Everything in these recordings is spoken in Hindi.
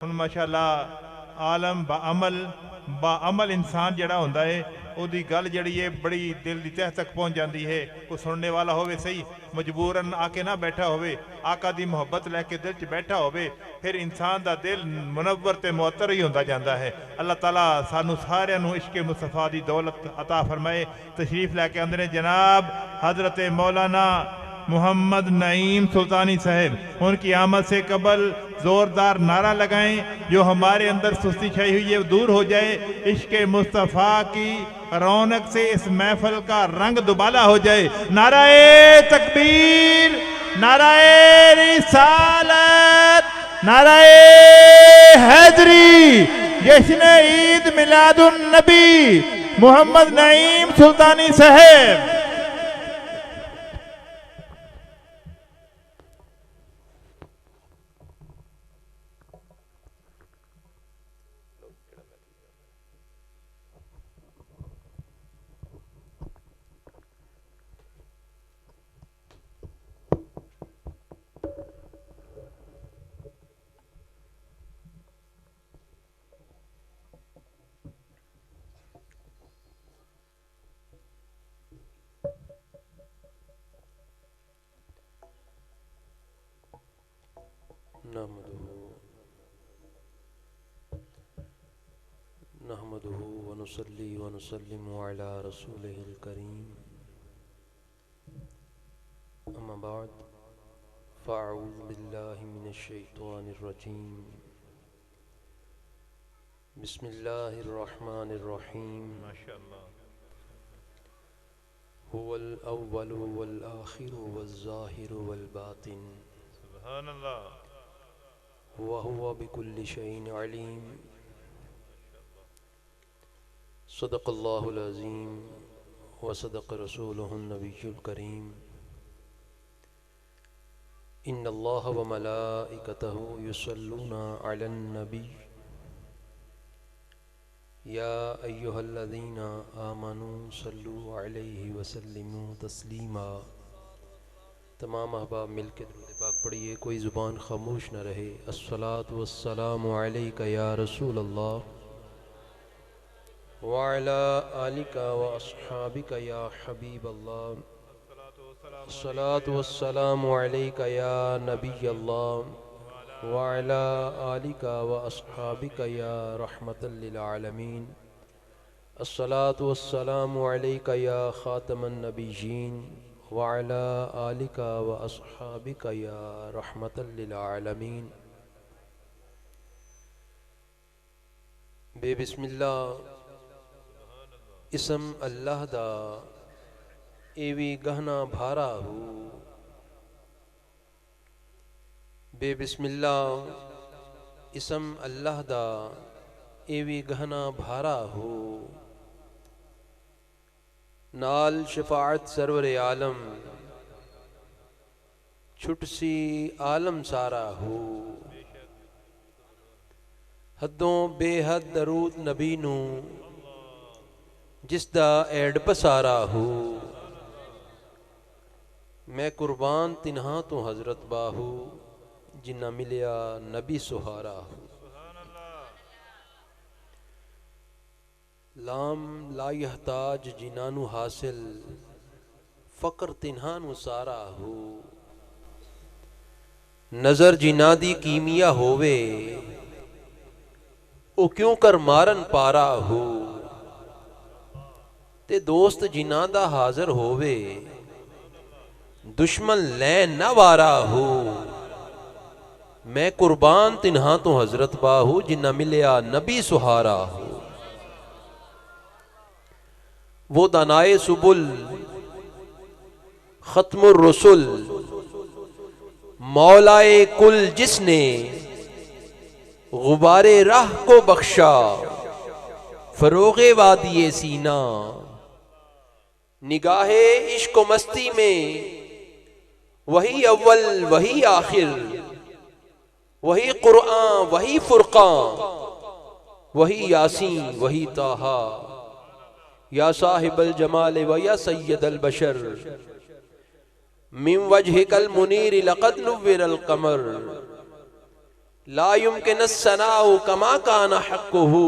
हुण माशाअल्लाह आलम बाअमल इंसान जिहड़ा हुंदा है उहदी गल जिहड़ी है बड़ी दिल दी तह तक पहुंच जाती है। कोई सुनने वाला होवे सही मजबूरन आके ना बैठा होवे, आका दी मोहब्बत लैके दिल च बैठा होवे, फिर इंसान दा दिल मुनव्वर ते मुअत्तर ही हुंदा जांदा है। अल्लाह ताला सानू सारियां नू इश्क मुस्तफा दी दौलत अता फरमाए। तशरीफ लैके आंदे ने जनाब हजरत मौलाना मोहम्मद नईम सुल्तानी साहब, उनकी आमद से कबल जोरदार नारा लगाएं जो हमारे अंदर सुस्ती छाई हुई है दूर हो जाए, इश्क मुस्तफ़ा की रौनक से इस महफल का रंग दुबाला हो जाए। नाराए तकबीर, नाराए रिसालत, नाराए हैदरी, जश्न ईद मिलादुन नबी मोहम्मद नईम सुल्तानी साहब। नहमदुहु व नुसल्ली व नुसल्लिमु अला रसूलिहिल करीम, अम्मा बाद, फ़अऊज़ु बिल्लाहि मिनश शैतानिर रजीम, बिस्मिल्लाहिर रहमानिर रहीम। माशाअल्लाह। हुवल अव्वलु वल आखिरु वज़ ज़ाहिरु वल बातिन, सुभानअल्लाह। व हुवा बिकुल्लि शैइन अलीम। सदक़ल्लाहुल अज़ीम व सदक़ रसूलुहुन नबियुल करीम। इन्नल्लाह व मलाइकतहु युसल्लूना अलन नबी या अय्युहल्लज़ीना आमनू सल्लू अलैहि व सल्लिमू तस्लीमा। तमाम अहबाब मिलके दुरूद पाक पढ़िए, कोई ज़ुबान खामोश न रहे। अस्सलातु वस्सलामु अलैका या रसूल अल्लाह व अला आलिका व अस्हाबिका या हबीब अल्लाह। अस्सलातु वस्सलामु अलैका या नबी अल्लाह व अला आलिका व अस्हाबिका या रहमतल लिल आलमीन। अस्सलातु वस्सलामु अलैका या खातमन नबिय्यीन व अला आलिका व अस्हाबिका या रहमतल लिल आलमीन। बेबिस्मिल्लाह इसम अल्लाह दा एवी गहना भारा हो। बेबिस्मिल्लाह इसम अल्लाह दा एवी गहना भारा हो। नाल शफाअत सरवर आलम छुटसी आलम सारा हो। हदों बेहद दरूद नबी नू जिसदा ऐड पसारा हो। मैं कुर्बान तिन्हा तो हजरत बाहू जिन्ना मिलिया नबी सुहारा हो। लाम ला यहताज जिनानू हासिल फ़क्र तिन्हानू सारा हो। नजर जिना दी कीमिया होवे ओ क्यों कर मारन पारा हो। ते दोस्त जिना दा हाजिर होवे दुश्मन लैन न वारा हो। मैं कुर्बान तिन्हा तो हजरत बाहू जिन्ना मिलिया नबी सुहारा हो। वो दानाए सुबुल खत्मुर रसुल मौलाए कुल जिसने गुबारे राह को बख्शा फरोगे वादिये सीना। निगाहे इश्क मस्ती में वही अव्वल वही आखिर, वही कुरआन वही फुरकान, वही यासीन वही ताहा। या साहिबल जमाल व या सय्यदल बशर मिन वजहिकल मुनीर लक़द नुव्विरल क़मर ला युमकिन सनाउ कमा काना हक़्क़ुहु,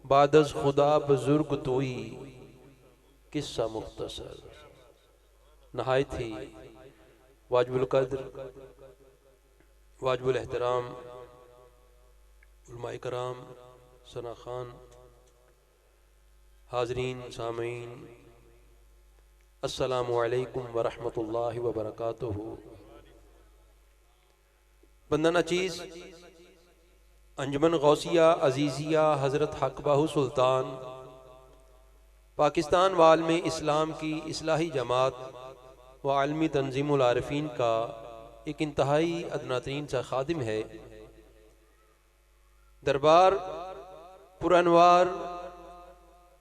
बादज़ खुदा बुजुर्ग तोई किस्सा मुख्तसर। नहायत ही वाजिबुल क़द्र, वाजिबुल एहतराम उलमाए कराम, सना खान, हाज़रीन सामीन, अस्सलामु अलैकुम व रहमतुल्लाहि व बरकातुहू। बंदना चीज़ अंजुमन गौसिया अजीज़िया हज़रत हक़ बाहू सुल्तान पाकिस्तान वालम इस्लाम की इस्लाही जमात व आलमी तंजीमुल आरिफीन का एक इंतहाई अदनातरीन सा खादिम है। दरबार पुरअनवार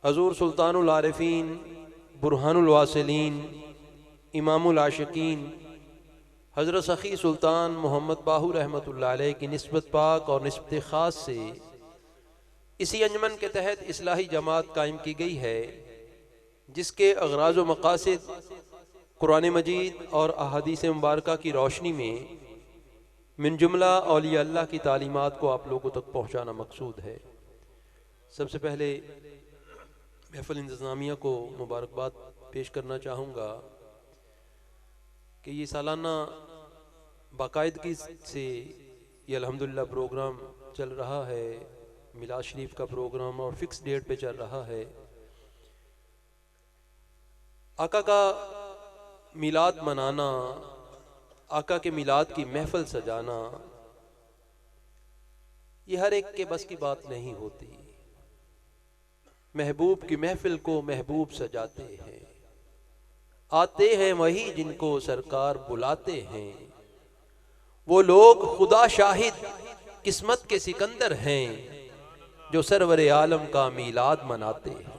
हजूर सुल्तानुल आरिफीन बुरहानुल वासिलीन इमामुल आशिकीन हज़रत सखी सुल्तान मोहम्मद बाहू रहमतुल्लाह अलैह की निस्बत पाक और निस्बत ख़ास से इसी अंजमन के तहत इस्लाही जमात कायम की गई है, जिसके अग़राज़ व मक़ासिद कुरान मजीद और अहादीस मुबारका की रोशनी में मिन जुमला औलिया अल्लाह की तालीमात को आप लोगों तक पहुँचाना मकसूद है। सबसे पहले महफ़िल इंतज़ामिया को मुबारकबाद पेश करना चाहूँगा कि ये सालाना बाकायदगी से ये अल्हम्दुलिल्लाह प्रोग्राम चल रहा है, मिलाद शरीफ का प्रोग्राम और फिक्स डेट पे चल रहा है। आका का मिलाद मनाना, आका के मिलाद की महफिल सजाना, ये हर एक के बस की बात नहीं होती। महबूब की महफिल को महबूब सजाते हैं, आते हैं वही जिनको सरकार बुलाते हैं। वो लोग खुदा शाहिद किस्मत के सिकंदर हैं, जो सरवर आलम का मीलाद मनाते हैं।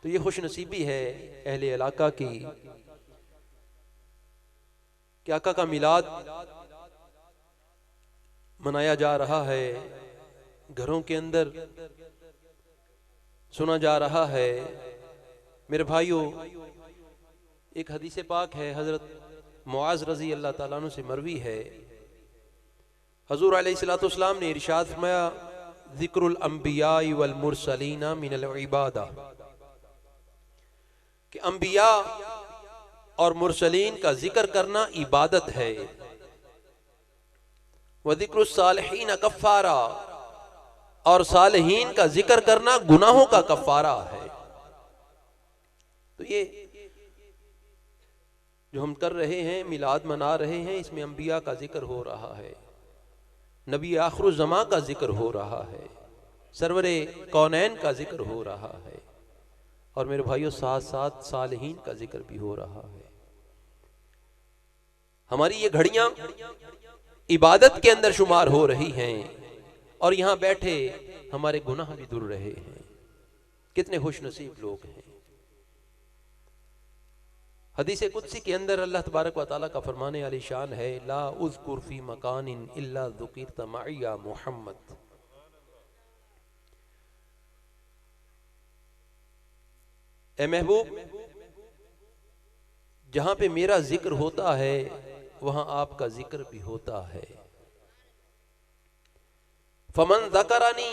तो ये खुश नसीबी है अहले इलाका की कि आका का मिलाद मनाया जा रहा है, घरों के अंदर सुना जा रहा है। मेरे भाइयों, एक हदीस पाक है, हज़रत मुआज़ रज़ी अल्लाह ताला अन्हु से मरवी है, हज़ूर अलैहिस्सलातु वस्सलाम ने इरशाद फरमाया, ज़िक्रुल अंबिया वल मुरसलीना मिनल इबादा, कि अंबिया और मुरसलीन का जिक्र करना इबादत है। व ज़िक्रुस सालिहीन कफ़ारा, और सालिहीन का जिक्र करना गुनाहों का कफ़ारा है। तो ये जो हम कर रहे हैं, मिलाद मना रहे हैं, इसमें अंबिया का जिक्र हो रहा है, नबी आखिरुज़ ज़मां का जिक्र हो रहा है, सरवरे कौनैन का जिक्र हो रहा है, और मेरे भाइयों साथ साथ सालिहीन का जिक्र भी हो रहा है। हमारी ये घड़ियां इबादत के अंदर शुमार हो रही हैं, और यहां बैठे हमारे गुनाह भी दूर रहे हैं। कितने खुश नसीब लोग हैं। हदीस कुदसी के अंदर अल्लाह तबारक व तआला का फरमाने वाली शान है, ला उज़कुर फी मकानिन इल्ला ज़ुकिरत मइया मुहम्मद। ए महबूब, जहां पे मेरा जिक्र होता है वहां आपका जिक्र भी होता है। फमन ज़करानी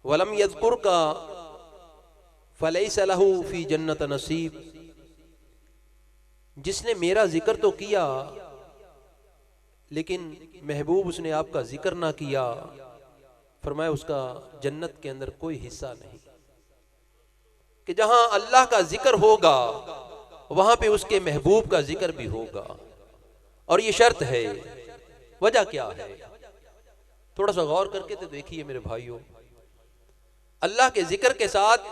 वलम यज़कुर का फलैसा लहू फी जन्नत नसीब। जिसने मेरा जिक्र तो किया लेकिन महबूब उसने आपका जिक्र ना किया, फरमाया उसका जन्नत के अंदर कोई हिस्सा नहीं। कि जहां अल्लाह का जिक्र होगा वहां पे उसके महबूब का जिक्र भी होगा, और ये शर्त है। वजह क्या है? थोड़ा सा गौर करके तो देखिए मेरे भाइयों, अल्लाह के जिक्र के साथ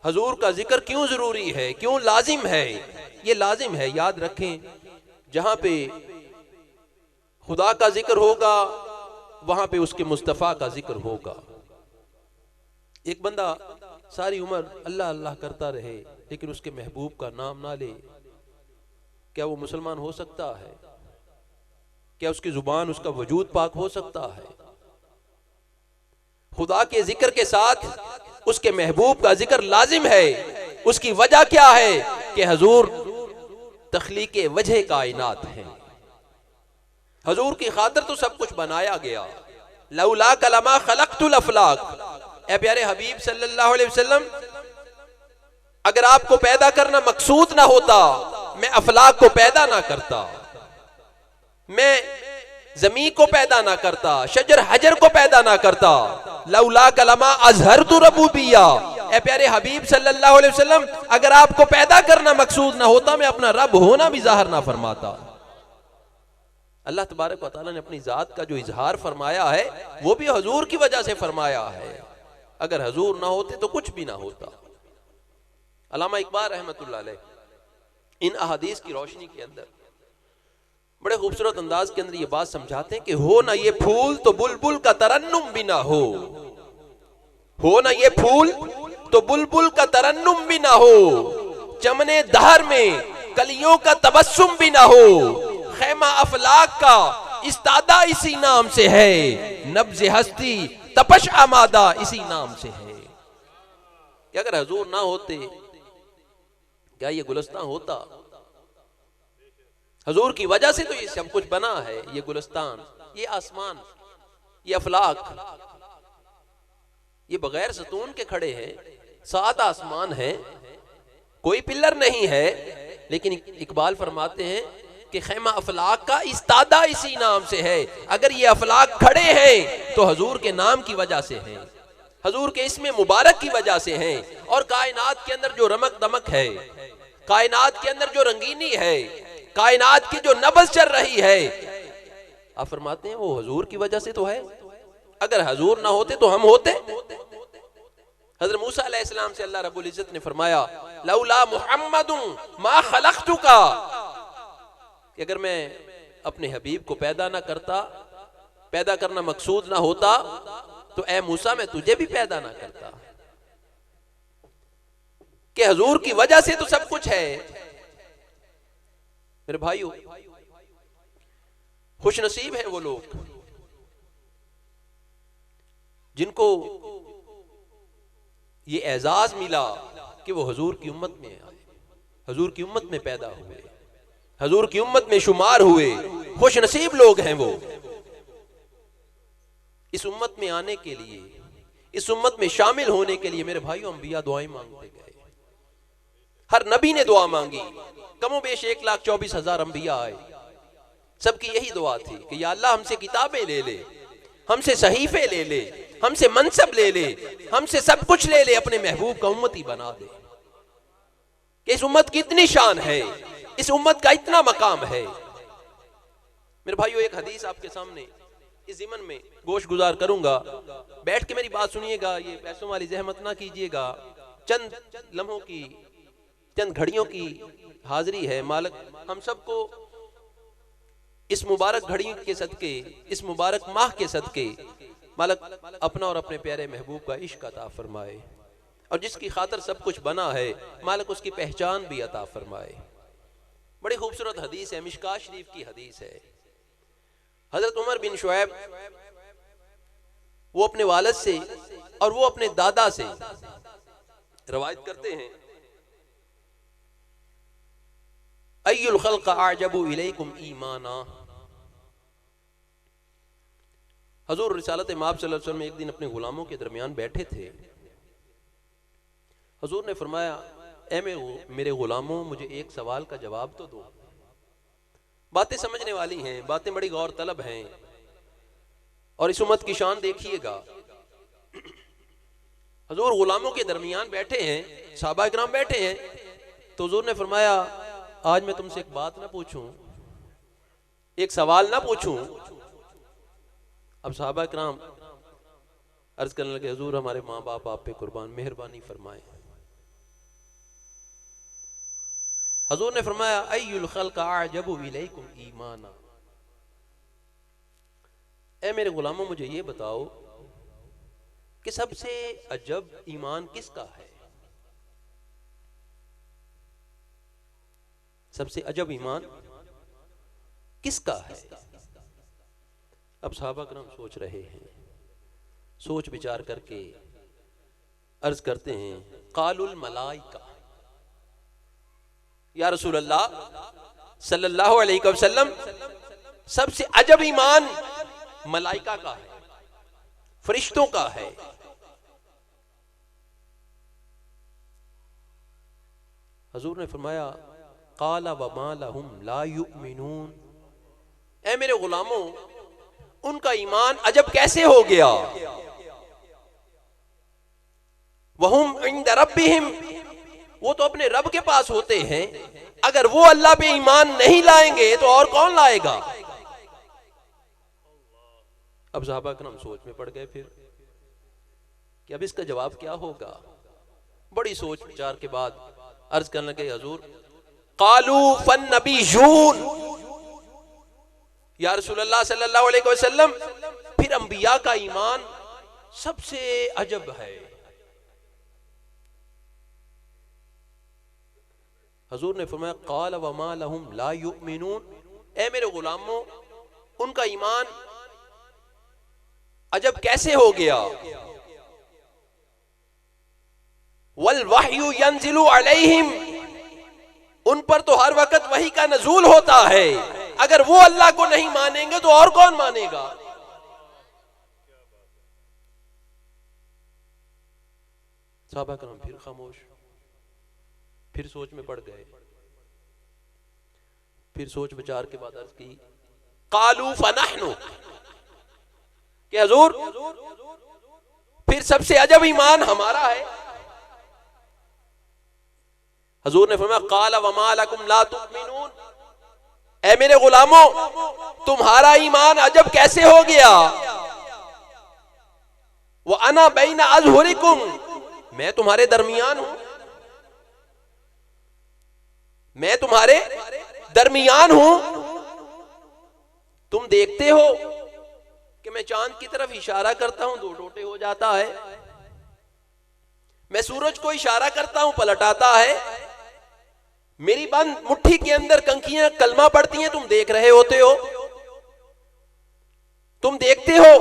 हजूर का जिक्र क्यों जरूरी है, क्यों लाजिम है? ये लाजिम है, याद रखें। जहां पे खुदा का जिक्र होगा वहां पे उसके मुस्तफ़ा का जिक्र होगा। एक बंदा सारी उम्र अल्लाह अल्लाह करता रहे लेकिन उसके महबूब का नाम ना ले, क्या वो मुसलमान हो सकता है? क्या उसकी जुबान, उसका वजूद पाक हो सकता है? खुदा के जिक्र के साथ उसके महबूब का जिक्र लाजिम है। उसकी वजह क्या है? कि हजूर तख्लीक़े वजह कायनात हैं। हजूर की खातिर तो सब कुछ बनाया गया। लौला कलमा खलक़तुल अफ़लाक। ए प्यारे हबीब सल्लल्लाहु अलैहि वसल्लम, अगर आपको पैदा करना मकसूद ना होता, मैं अफलाक को पैदा ना करता, मैं जमीन को पैदा ना करता, शजर हजर को पैदा ना करता। लौला कलमा अज़हरतु रबूबिया। ए प्यारे हबीब सल्लल्लाहु अलैहि वसल्लम, अगर आपको पैदा करना मकसूद ना होता, मैं अपना रब होना भी ज़ाहिर ना फरमाता। अल्लाह तबारक व तआला ने अपनी ज़ात का जो इजहार फरमाया है वो भी हजूर की वजह से फरमाया है। अगर हजूर ना होते तो कुछ भी ना होता। अल्लामा इकबाल रहमतुल्लाह अलैह इन अहादीस की रोशनी के अंदर बड़े खूबसूरत अंदाज के अंदर ये बात समझाते हैं कि हो ना ये फूल तो बुलबुल का तरन्नुम भी ना हो ना ये फूल तो बुलबुल का तरन्नुम भी ना हो, चमने दहर में कलियों का तबस्सुम भी ना हो, खैमा अफलाक का इस्तादा इसी नाम से है, नब्ज़े हस्ती तपश आमादा इसी नाम से है। कि अगर हजूर ना होते क्या ये गुलिस्तान होता? हजूर की वजह से तो ये सब कुछ बना है। ये गुलिस्तान, ये आसमान, ये अफलाक, ये बगैर सतून के खड़े हैं। 7 आसमान है, कोई पिलर नहीं है, लेकिन इकबाल फरमाते हैं कि खैमा अफलाक का इस्तादा इसी नाम से है। अगर ये अफलाक खड़े हैं तो हजूर के नाम की वजह से हैं, हजूर के इसमें मुबारक की वजह से हैं। और कायनात के अंदर जो रमक दमक है, कायनात के अंदर जो रंगीनी है, कायनात की जो नब्ज़ चल रही है, आप फरमाते हैं वो हजूर की वजह से तो है। अगर हजूर ना होते तो हम होते। हज़रत मूसा अलैहिस्सलाम से अल्लाह रब्बुल इज्जत ने फरमाया लौला मुहम्मदुन मा खलक़तुका, कि अगर मैं अपने हबीब को पैदा ना करता, पैदा करना मकसूद ना होता, तो ए मूसा मैं तुझे भी पैदा ना करता। कि हजूर की वजह से तो सब कुछ है। मेरे भाइयों, खुश नसीब है वो लोग जिनको ये एजाज मिला कि वो हजूर की उम्मत में आए, हजूर की उम्मत में पैदा हुए, हजूर की उम्मत में शुमार हुए। खुश नसीब लोग हैं वो। इस उम्मत में आने के लिए, इस उम्मत में शामिल होने के लिए मेरे भाइयों अंबिया दुआएं मांगते गए। हर नबी ने दुआ मांगी। कमोबेश 1,24,000 अंबिया आए, सबकी यही दुआ थी कि या अल्लाह हमसे किताबें ले ले, हमसे सहीफे ले ले, हमसे मनसब ले ले, हमसे सब कुछ ले ले, अपने महबूब का उम्मती बना दे। कि इस उम्मत की इतनी शान है, इस उम्मत का इतना मकाम है। मेरे भाइयों, एक हदीस आपके सामने इस ज़िमन में गोश गुजार करूंगा, बैठ के मेरी बात सुनिएगा, ये पैसों वाली जहमत ना कीजिएगा। चंद लम्हों की, चंद घड़ियों की हाजिरी है। मालिक हम सबको इस मुबारक घड़ी के सदके, इस मुबारक माह के सदके मालिक अपना और अपने प्यारे महबूब का इश्क अता फरमाए, और जिसकी खातिर सब कुछ बना है मालिक उसकी पहचान भी अता फरमाए। बड़ी खूबसूरत हदीस है, मिशकात शरीफ की हदीस है। हजरत उमर बिन शुएब वो अपने वालिद से और वो अपने दादा से रवायत करते हैं, अय्युल खल्क़ अअजबु इलैकुम ईमाना। हजूर रिसालत माब सल्लल्लाहु अलैहि वसल्लम एक दिन अपने गुलामों के दरमियान बैठे थे। हजूर ने फरमाया, ए मेरे गुलामों, मुझे एक सवाल का जवाब तो दो। बातें समझने वाली हैं, बातें बड़ी गौर तलब हैं, और इस उम्मत की शान देखिएगा। हजूर गुलामों के दरमियान बैठे हैं, सहाबा इकराम बैठे हैं, तो हजूर ने फरमाया, आज मैं तुमसे एक बात ना पूछूं, एक सवाल ना पूछूं। अब सहाबा इकराम अर्ज करने लगे, हजूर हमारे माँ बाप आप पे कुर्बान, मेहरबानी फरमाएं। हजूर ने फरमाया, अय्युल खल्क़ अअजबु इलैकुम ईमाना। ए मेरे गुलामों, मुझे ये बताओ कि सबसे अजब ईमान किसका है? सबसे अजब ईमान किसका है? अब सहाबा करम सोच रहे हैं, सोच विचार करके अर्ज करते हैं, कालुल मलाइका, या रसूल अल्लाह सल्लल्लाहु अलैहि वसल्लम, सबसे अजब ईमान मलाइका का है, फरिश्तों का है। हजूर ने फरमाया काला वमा लहुम ला युमिनून, ऐ मेरे गुलामों उनका ईमान अजब कैसे हो गया। वहुम इंद रब्बिहिम, वो तो अपने रब के पास होते हैं, अगर वो अल्लाह पे ईमान नहीं लाएंगे तो और कौन लाएगा। अब सहाबा करम सोच में पड़ गए फिर कि अब इसका जवाब क्या होगा। बड़ी सोच विचार के बाद अर्ज करने लगे हजूर कालू फन नबीयून, या रसूलुल्लाह सल्लल्लाहु अलैहि वसल्लम फिर अंबिया का ईमान सबसे अजब है। हजूर ने फरमाया काल वमा लहुम ला युमिनून, ऐ मेरे गुलामों उनका ईमान अजब कैसे हो गया। वल वहयु यंजिलु अलैहिम, उन पर तो हर वक्त वही का नजूल होता है, अगर वो अल्लाह को नहीं मानेंगे तो और कौन मानेगा। सहाबा करम फिर खामोश, फिर सोच में पड़ गए। फिर सोच विचार के बाद अर्ज की कालू फनहनु, कि हजूर फिर सबसे अजब ईमान हमारा है। हजूर ने फरमाया काला वमा लकुम ला तुमिनून, ऐ मेरे गुलामों तुम्हारा ईमान अजब कैसे हो गया। वो अना बैना अज़हुरिकुम, मैं तुम्हारे दरमियान हूं, मैं तुम्हारे दरमियान हूं। तुम देखते हो कि मैं चांद की तरफ इशारा करता हूं, दो टोटे हो जाता है, मैं सूरज को इशारा करता हूं, पलट आता है, मेरी बंद मुट्ठी के अंदर कंकियां कलमा पड़ती हैं, तुम देख रहे होते हो। तुम देखते हो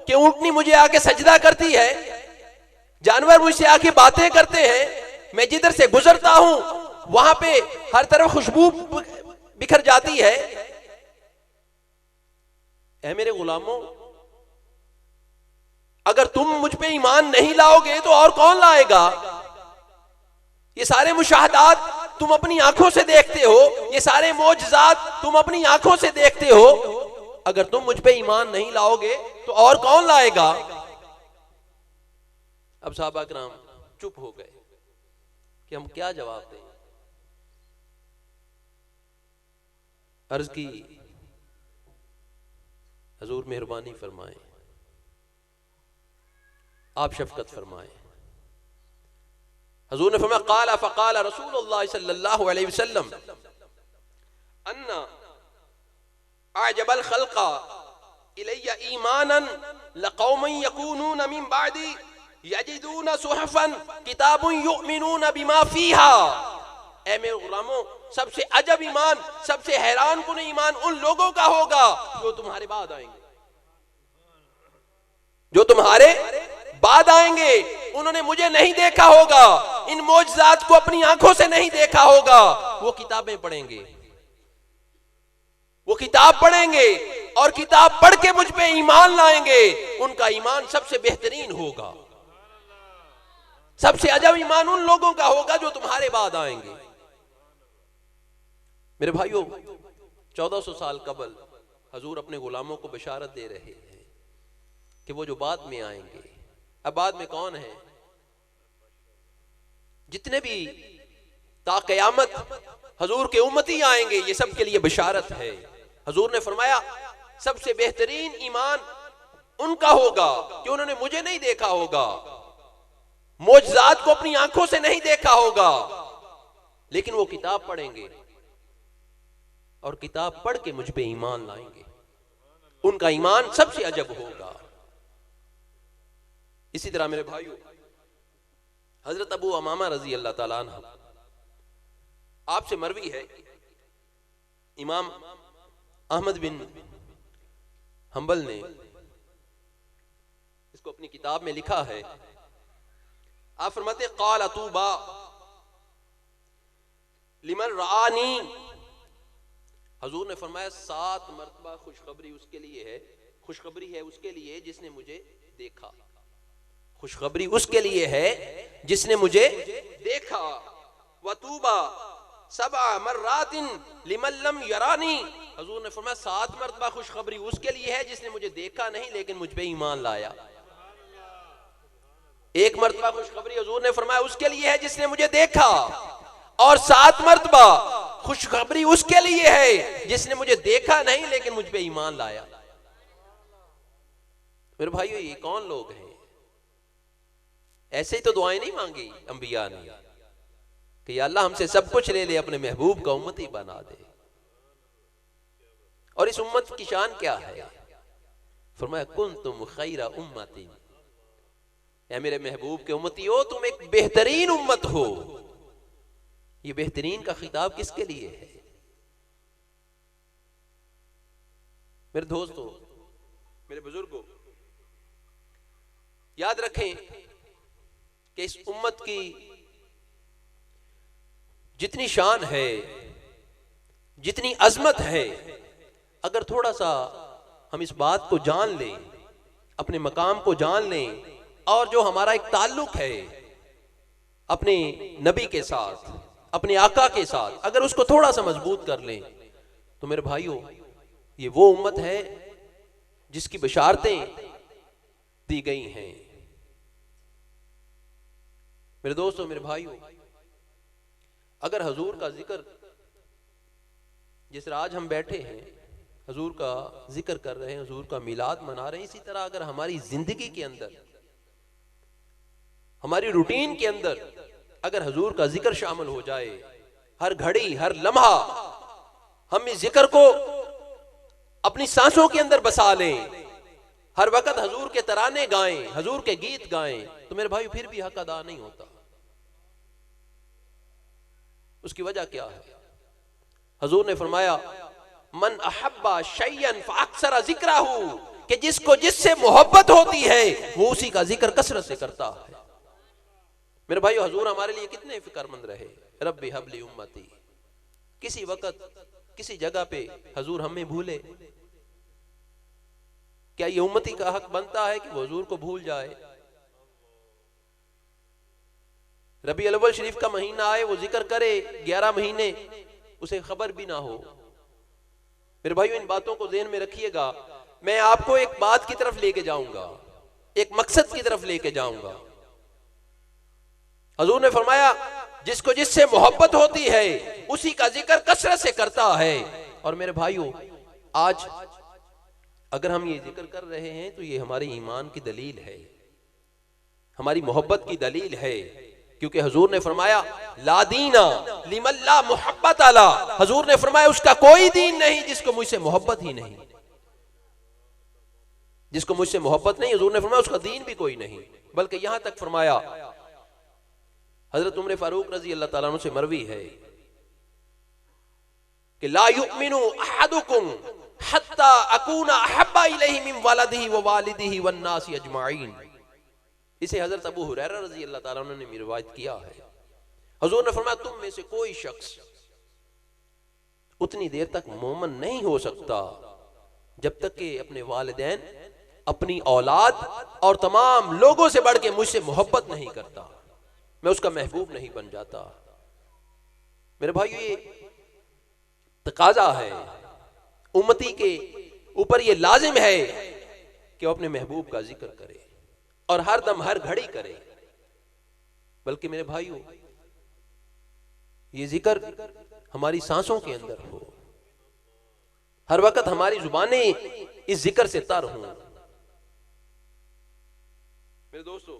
कि ऊंटनी मुझे आके सजदा करती है, जानवर मुझसे आके बातें करते हैं, मैं जिधर से गुजरता हूं वहां पे हर तरफ खुशबू बिखर जाती है। ऐ मेरे गुलामों अगर तुम मुझ पे ईमान नहीं लाओगे तो और कौन लाएगा। ये सारे मुशाहदात तुम अपनी आंखों से देखते हो, ये सारे मौजज़ात तुम अपनी आंखों से देखते हो, अगर तुम मुझ पे ईमान नहीं लाओगे तो और कौन लाएगा। अब सहाबा किराम चुप हो गए कि हम क्या जवाब दें। अर्ज की हजूर मेहरबानी फरमाएं, आप शफकत फरमाएं। हजूर ने फरमाया काला फ़क़ाल रसूलुल्लाह सल्लल्लाहु अलैहि वसल्लम अन्ना अजबल खल्क़ा इलैया ईमानन लक़ौमन यकूनून मिन बादी यजिदून सुहफ़न किताबुन युमिनून बिमा फ़ीहा। ऐ मेरे गुलामों सबसे अजब ईमान, सबसे हैरान कुन ईमान उन लोगों का होगा जो तुम्हारे बाद आएंगे, जो तुम्हारे बाद आएंगे। उन्होंने मुझे नहीं देखा होगा, इन मौजज़ात को अपनी आंखों से नहीं देखा होगा, वो किताबें पढ़ेंगे, वो किताब पढ़ेंगे और किताब पढ़ के मुझ पे ईमान लाएंगे, उनका ईमान सबसे बेहतरीन होगा। सबसे अजब ईमान उन लोगों का होगा जो तुम्हारे बाद आएंगे। मेरे भाइयों 1400 साल कबल हजूर अपने गुलामों को बशारत दे रहे हैं कि वो जो बाद में आएंगे। अब बाद में कौन है? जितने भी ता क़यामत हजूर के उम्मती आएंगे, ये सब के लिए बशारत है। हजूर ने फरमाया सबसे बेहतरीन ईमान उनका होगा कि उन्होंने मुझे नहीं देखा होगा, मौजज़ात को अपनी आंखों से नहीं देखा होगा, लेकिन वो किताब पढ़ेंगे और किताब पढ़ के मुझ पे ईमान लाएंगे। उनका ईमान सबसे अजब होगा। इसी तरह मेरे भाइयों हजरत अबू अमामा रजी अल्लाह ताला अन्हु, आपसे मरवी है, इमाम अहमद बिन हंबल ने इसको अपनी किताब में लिखा है। आप फरमाते क़ाल अतूबा लिमन रानी, हजूर ने फरमाया 7 मरतबा खुशखबरी उसके लिए है, खुशखबरी है उसके लिए जिसने मुझे देखा, खुशखबरी उसके लिए है जिसने मुझे देखा। वतूबा सबा मर्रातिन लिमन लम यरानी, हजूर ने फरमाया 7 मरतबा खुशखबरी उसके लिए है जिसने मुझे देखा नहीं लेकिन मुझ पे ईमान लाया। 1 मरतबा खुशखबरी हजूर ने फरमाया उसके लिए है जिसने मुझे देखा, और 7 मरतबा खुशखबरी उसके लिए है जिसने मुझे देखा नहीं लेकिन मुझ पे ईमान लाया। मेरे भाइयों, ये कौन लोग हैं? ऐसे ही तो दुआएं नहीं मांगी अंबिया ने कि या अल्लाह हमसे सब कुछ ले ले, अपने महबूब का उम्मती बना दे। और इस उम्मत की शान क्या है? फरमाया कुंतुम खैरा उम्मती, या मेरे महबूब के उम्मती हो, तुम एक बेहतरीन उम्मत हो। ये बेहतरीन का खिताब किसके लिए है? मेरे दोस्तों, मेरे बुजुर्गों, याद रखें कि इस उम्मत की जितनी शान है, जितनी अजमत है, अगर थोड़ा सा हम इस बात को जान लें, अपने मकाम को जान लें, और जो हमारा एक ताल्लुक है अपने नबी के साथ, अपने आका के साथ, अगर उसको थोड़ा सा मजबूत कर लें, तो मेरे भाइयों, ये वो उम्मत है जिसकी बशारतें दी गई हैं। मेरे दोस्तों, मेरे भाइयों, अगर हजूर का जिक्र, जिस तरह आज हम बैठे हैं हजूर का जिक्र कर रहे हैं, हजूर का मिलाद मना रहे हैं, इसी तरह अगर हमारी जिंदगी के अंदर, हमारी रूटीन के अंदर अगर हजूर का जिक्र शामिल हो जाए, हर घड़ी हर लम्हा हम इस जिक्र को अपनी सांसों के अंदर बसा लें, हर वक्त हजूर के तराने गाएं, हजूर के गीत गाएं, तो मेरे भाई फिर भी हक अदा नहीं होता। उसकी वजह क्या है? हजूर ने फरमाया मन अहब्बा शैयन फअक्सरा जिक्रहू, कि जिसको जिससे मोहब्बत होती है वो उसी का जिक्र कसरत से करता है। मेरे भाइयों, हजूर हमारे लिए कितने फिक्रमंद रहे। रब्बी हबली उम्मती, किसी वक्त किसी जगह पे हजूर हमें भूले, क्या ये उम्मती का हक बनता है कि वो हजूर को भूल जाए? रबी अव्वल शरीफ का महीना आए, वो जिक्र करे 11 महीने, उसे खबर भी ना हो। मेरे भाइयों, इन बातों को ज़हन में रखिएगा। मैं आपको एक बात की तरफ लेके जाऊंगा, एक मकसद की तरफ लेके जाऊंगा। हजूर ने फरमाया जिसको जिससे मोहब्बत होती है उसी का जिक्र कसरत से करता है। और मेरे भाइयों, आज अगर हम ये जिक्र कर रहे हैं तो ये हमारे ईमान की दलील है, हमारी मोहब्बत की दलील है, क्योंकि हजूर ने फरमाया ला दीना लिमन ला मोहब्बत अला, हजूर ने फरमाया उसका कोई दीन नहीं जिसको मुझसे मोहब्बत ही नहीं। जिसको मुझसे मोहब्बत नहीं, हजूर ने फरमाया उसका दीन भी कोई नहीं। बल्कि यहां तक फरमाया, हजरत उमर फारूक रजी अल्लाह ताला अन्हु से मरवी है कि ला युमिनु अहदुकुम हत्ता अकूना अहब्बा इलैहि मिन वलदिही व वालिदिही वन नासी अजमाइन। इसे हजरत अबू हुरैरा रजी अल्लाह ताला अन्हु ने रिवायत किया है। हजूर ने फरमाया तुम में से कोई शख्स उतनी देर तक मोमन नहीं हो सकता जब तक कि अपने वालिदैन, अपनी औलाद और तमाम लोगों से बढ़ के मुझसे मोहब्बत नहीं करता, मैं उसका महबूब नहीं बन जाता। मेरे भाई, ये तकाजा है, उम्मती के ऊपर ये लाजिम है कि वो अपने महबूब का जिक्र करे और हर दम हर घड़ी करे। बल्कि मेरे भाइयों, ये जिक्र हमारी सांसों के अंदर हो, हर वक्त हमारी जुबानें इस जिक्र से तर हों। मेरे दोस्तों,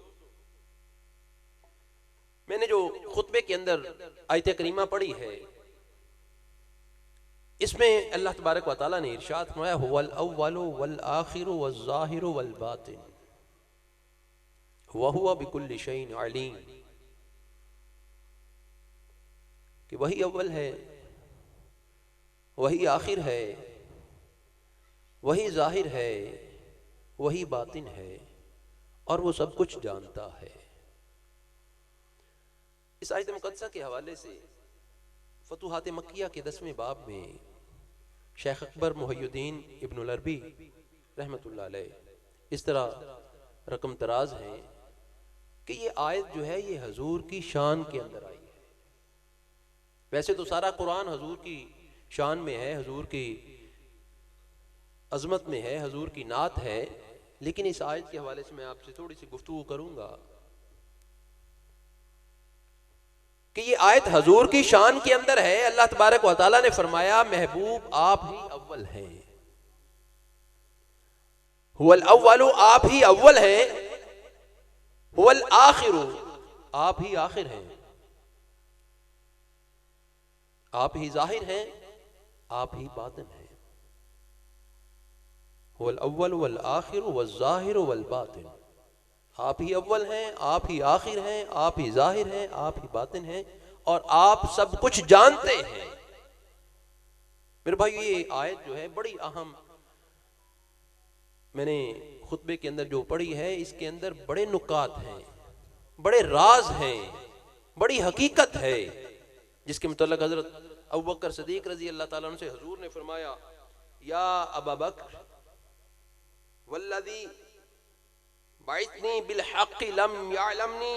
मैंने जो खुतबे के अंदर आयत करीमा पढ़ी है, इसमें अल्लाह तबारक व तआला ने इरशाद फरमाया हुवल अव्वलु वल आखिरु वल ज़ाहिरु वल बातिन व हुवा बिकुल्लि शैइन अलीम, कि वही अव्वल है, वही आखिर है, वही जाहिर है, वही बातिन है, और वो सब कुछ जानता है। इस आयत मुक़द्दसा के हवाले से फतूहात मक्किया के 10वें बाब में शेख अकबर मुहय्यिद्दीन इब्नुल अरबी रहमतुल्लाह अलैह इस तरह रकम तराज है कि ये आयत जो है ये हजूर की शान के अंदर आई है। वैसे तो सारा कुरान हजूर की शान में है, हजूर की अजमत में है, हजूर की नात है, लेकिन इस आयत के हवाले से मैं आपसे थोड़ी सी गुफ्तगू करूंगा कि ये आयत हजूर की शान के अंदर है। अल्लाह तबारक व तआला ने फरमाया महबूब आप ही अव्वल हैं, हुवल अव्वलु आप ही अव्वल हैं, हुवल आखिरु आप ही आखिर हैं, आप ही जाहिर हैं, आप ही बातिन हैं। हुवल अव्वल वल आखिर वल जाहिर वल बातिन, आप ही अव्वल हैं, आप ही आखिर हैं, आप ही जाहिर हैं, आप ही बातिन हैं, और आप सब कुछ जानते हैं। मेरे भाई ये आयत जो है बड़ी अहम, मैंने खुतबे के अंदर जो पढ़ी है इसके अंदर बड़े नुकात हैं, बड़े राज हैं, बड़ी हकीकत है, जिसके मुतल्लिक़ हजरत अबू बकर सिद्दीक़ रज़ी अल्लाह ताला अन्हु से हुजूर ने फरमाया या अबा बकर वल्लज़ी बाइतनी बिल हक़्क़ि लम यअलमनी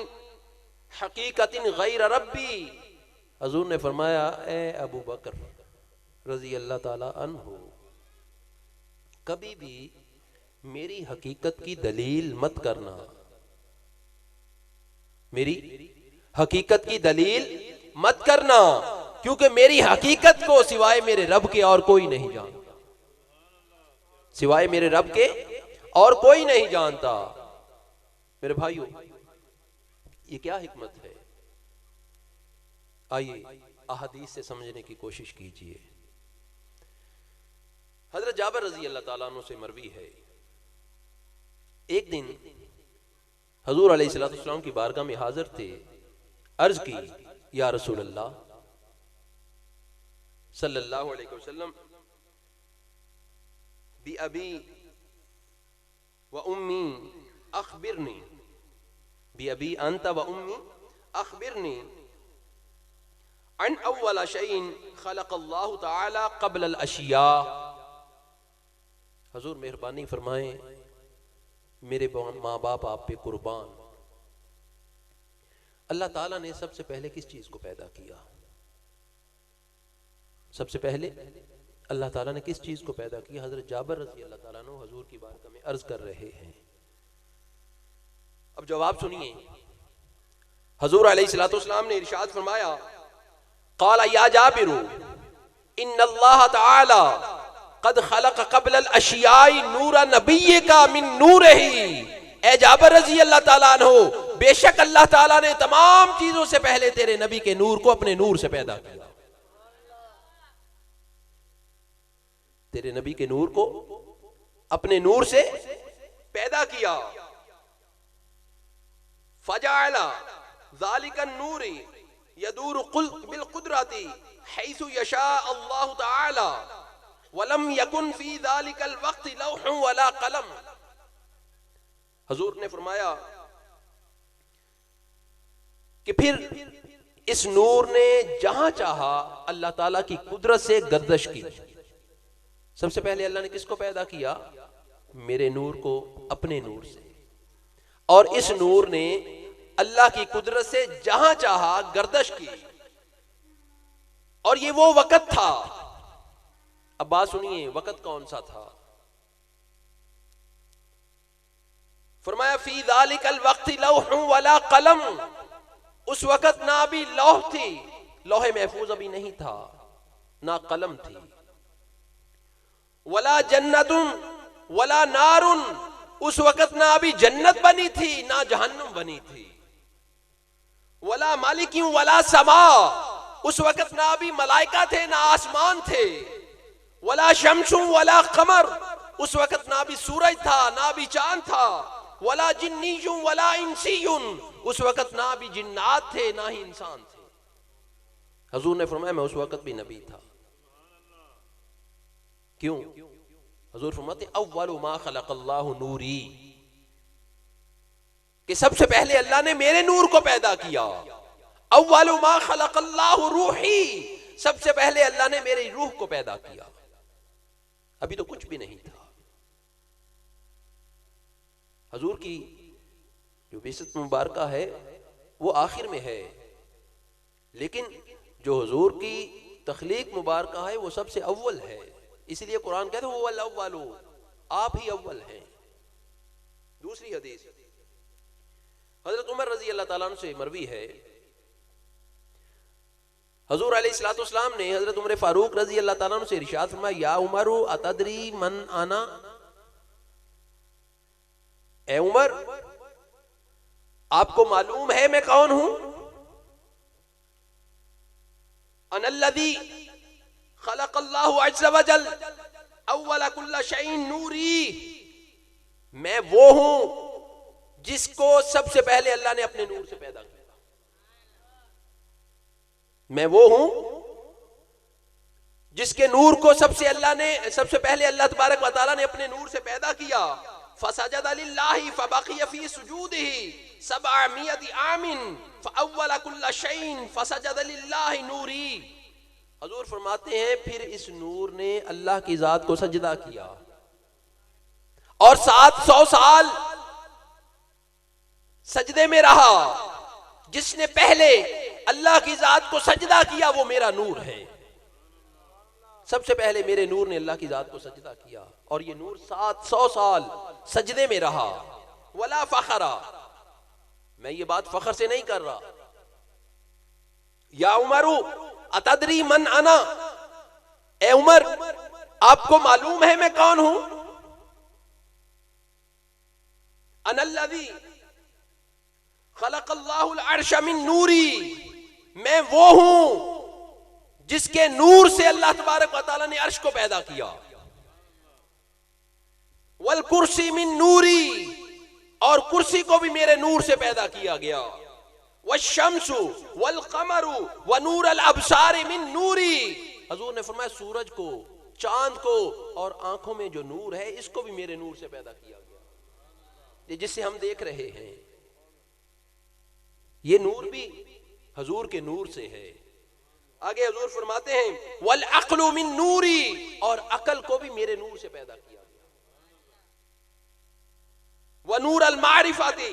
हक़ीक़तिन गैर रब्बी। हुजूर ने फरमाया ए अबू बकर रज़ी अल्लाह ताला अन्हु, कभी भी मेरी हकीकत की दलील मत करना, मेरी हकीकत की दलील मत करना, क्योंकि मेरी हकीकत को सिवाय मेरे रब के और कोई नहीं जानता, सिवाय मेरे रब के और कोई नहीं जानता। मेरे भाइयों ये क्या हिकमत है, आइए अहादीस से समझने की कोशिश कीजिए। हजरत जाबिर रजी अल्लाह ताला अन्हु से मरवी है, एक दिन हजूर अलैहिस्सलाम की बारगाह में हाजिर थे, अर्ज की या रसूल अल्लाह सल्लल्लाहु अलैहि वसल्लम बि अबी व उम्मी अखबिरनी, बि अबी अंत व उम्मी अखबिरनी अन अव्वल शैइन खलक़ल्लाहु तआला क़ब्ल अल अशिया। हुजूर मेहरबानी फरमाएं, मेरे माँ बाप आप पे कुर्बान, अल्लाह ताला ने सबसे पहले किस चीज को पैदा किया? सबसे पहले अल्लाह ताला ने किस चीज को पैदा किया? हजरत जाबिर रज़ी अल्लाह ताला अन्हु हुजूर की बारगाह में अर्ज कर रहे हैं। अब जवाब सुनिए। हुजूर अलैहिस्सलाम ने इरशाद फरमाया, क़ाला या जाबिरु इन्नल्लाह तआला क़द खलक़ क़ब्ल अल अशियाई नूरा नबिय्यिका मिन नूरिही। ए जाबिर रज़ी अल्लाह ताला अन्हु, बेशक अल्लाह ताला ने तमाम चीजों से पहले तेरे नबी के नूर को अपने नूर से पैदा किया, तेरे नबी के नूर को अपने नूर से पैदा किया। फजाअला ज़ालिका नूरी यदूरु बिल कुदरती हैसु यशा अल्लाह तआला वलम यकुन फी ज़ालिकल वक्त लौह वला कलम। हुजूर ने फरमाया कि फिर इस नूर ने जहां चाहा अल्लाह ताला की कुदरत से गर्दश की। सबसे पहले अल्लाह ने किसको पैदा किया? मेरे नूर को अपने नूर से, और इस नूर ने अल्लाह की कुदरत से जहां चाहा गर्दश की। और ये वो वक़्त था, अब बात सुनिए, वक़्त कौन सा था? फरमाया फी ज़ालिकल वक़्ति लौह वला कलम, उस वक़्त ना भी लौह थी, लौहे महफूज अभी नहीं था, ना कलम थी, वला जन्नतुन वला नारुन, उस वक़्त ना अभी जन्नत बनी थी ना जहन्नुम बनी थी, वला मालिकिन वला समा, उस वक़्त ना अभी मलाइका थे ना आसमान थे, वला शम्सुन वला कमर, उस वक़्त ना भी सूरज था ना भी चांद था, वला जिन्नियुन वला इंसियुन, उस वक़्त ना भी जिन्नात थे ना ही इंसान थे। हुजूर ने फरमाया मैं उस वक़्त भी नबी था। क्यों? हुजूर फरमाते अव्वलु मा खलक़ल्लाहु नूरी, कि सबसे पहले अल्लाह ने मेरे नूर को पैदा किया। अव्वलु मा खलक़ल्लाहु रूही, सबसे पहले अल्लाह ने मेरी रूह को पैदा किया, अभी तो कुछ भी नहीं था। हजूर की जो बेइज्जत मुबारक है वो आखिर में है, लेकिन जो हुजूर की तख्लीक मुबारक है वो सबसे अव्वल है। इसलिए कुरान कहते हैं वल अव्वलु, आप ही अव्वल हैं। दूसरी हदीस हजरत उमर रजी अल्लाह ताला अन्हु से मरवी है, हजूर अलैहिस्सलाम ने हजरत उमर फारूक रजी अल्लाह ताला अन्हु से इरशाद फरमाया, या उमर अतदरी मन आना, ए उमर आपको मालूम है मैं कौन हूं? अनल्लज़ी खलक़ल्लाहु अज़्ज़ व जल अव्वल कुल्ल शैइन नूरी, मैं वो हूं जिसको सबसे पहले अल्लाह ने अपने नूर से पैदा किया। मैं वो हूं जिसके नूर को सबसे पहले अल्लाह तबारक व तआला ने अपने नूर से पैदा किया। फसजद लिल्लाहि फबक़िय फी सुजूदिही सबअमियति आमिन फअव्वल कुल्ल शैइन फसजद लिल्लाहि नूरी। हजूर फरमाते हैं फिर इस नूर ने अल्लाह की जात को सजदा किया और 700 साल सजदे में रहा। जिसने पहले अल्लाह की जात को सजदा किया वो मेरा नूर है। सबसे पहले मेरे नूर ने अल्लाह की जात को सजदा किया और ये नूर 700 साल सजदे में रहा। वला फखरा, मैं ये बात फखर से नहीं कर रहा। या उमरु अतदरी मन अना, ए उमर आपको मालूम है मैं कौन हूं? अनल्लज़ी खलक़ल्लाहुल अर्श मिन नूरी, मैं वो हूं जिसके नूर से अल्लाह तबारक व तआला ने अर्श को पैदा किया। वल कुर्सी मिन नूरी, और कुर्सी को भी मेरे नूर से पैदा किया गया। वश्शम्सु वल क़मरु व नूर अल अबसार मिन नूरी, हजूर ने फरमाया सूरज को, चांद को और आंखों में जो नूर है इसको भी मेरे नूर से पैदा किया गया। ये जिससे हम देख रहे हैं ये नूर भी हजूर के नूर से है। आगे हजूर फरमाते हैं वल अक़लु मिन नूरी, और अकल को भी मेरे नूर से पैदा किया गया। व नूर अल मारिफती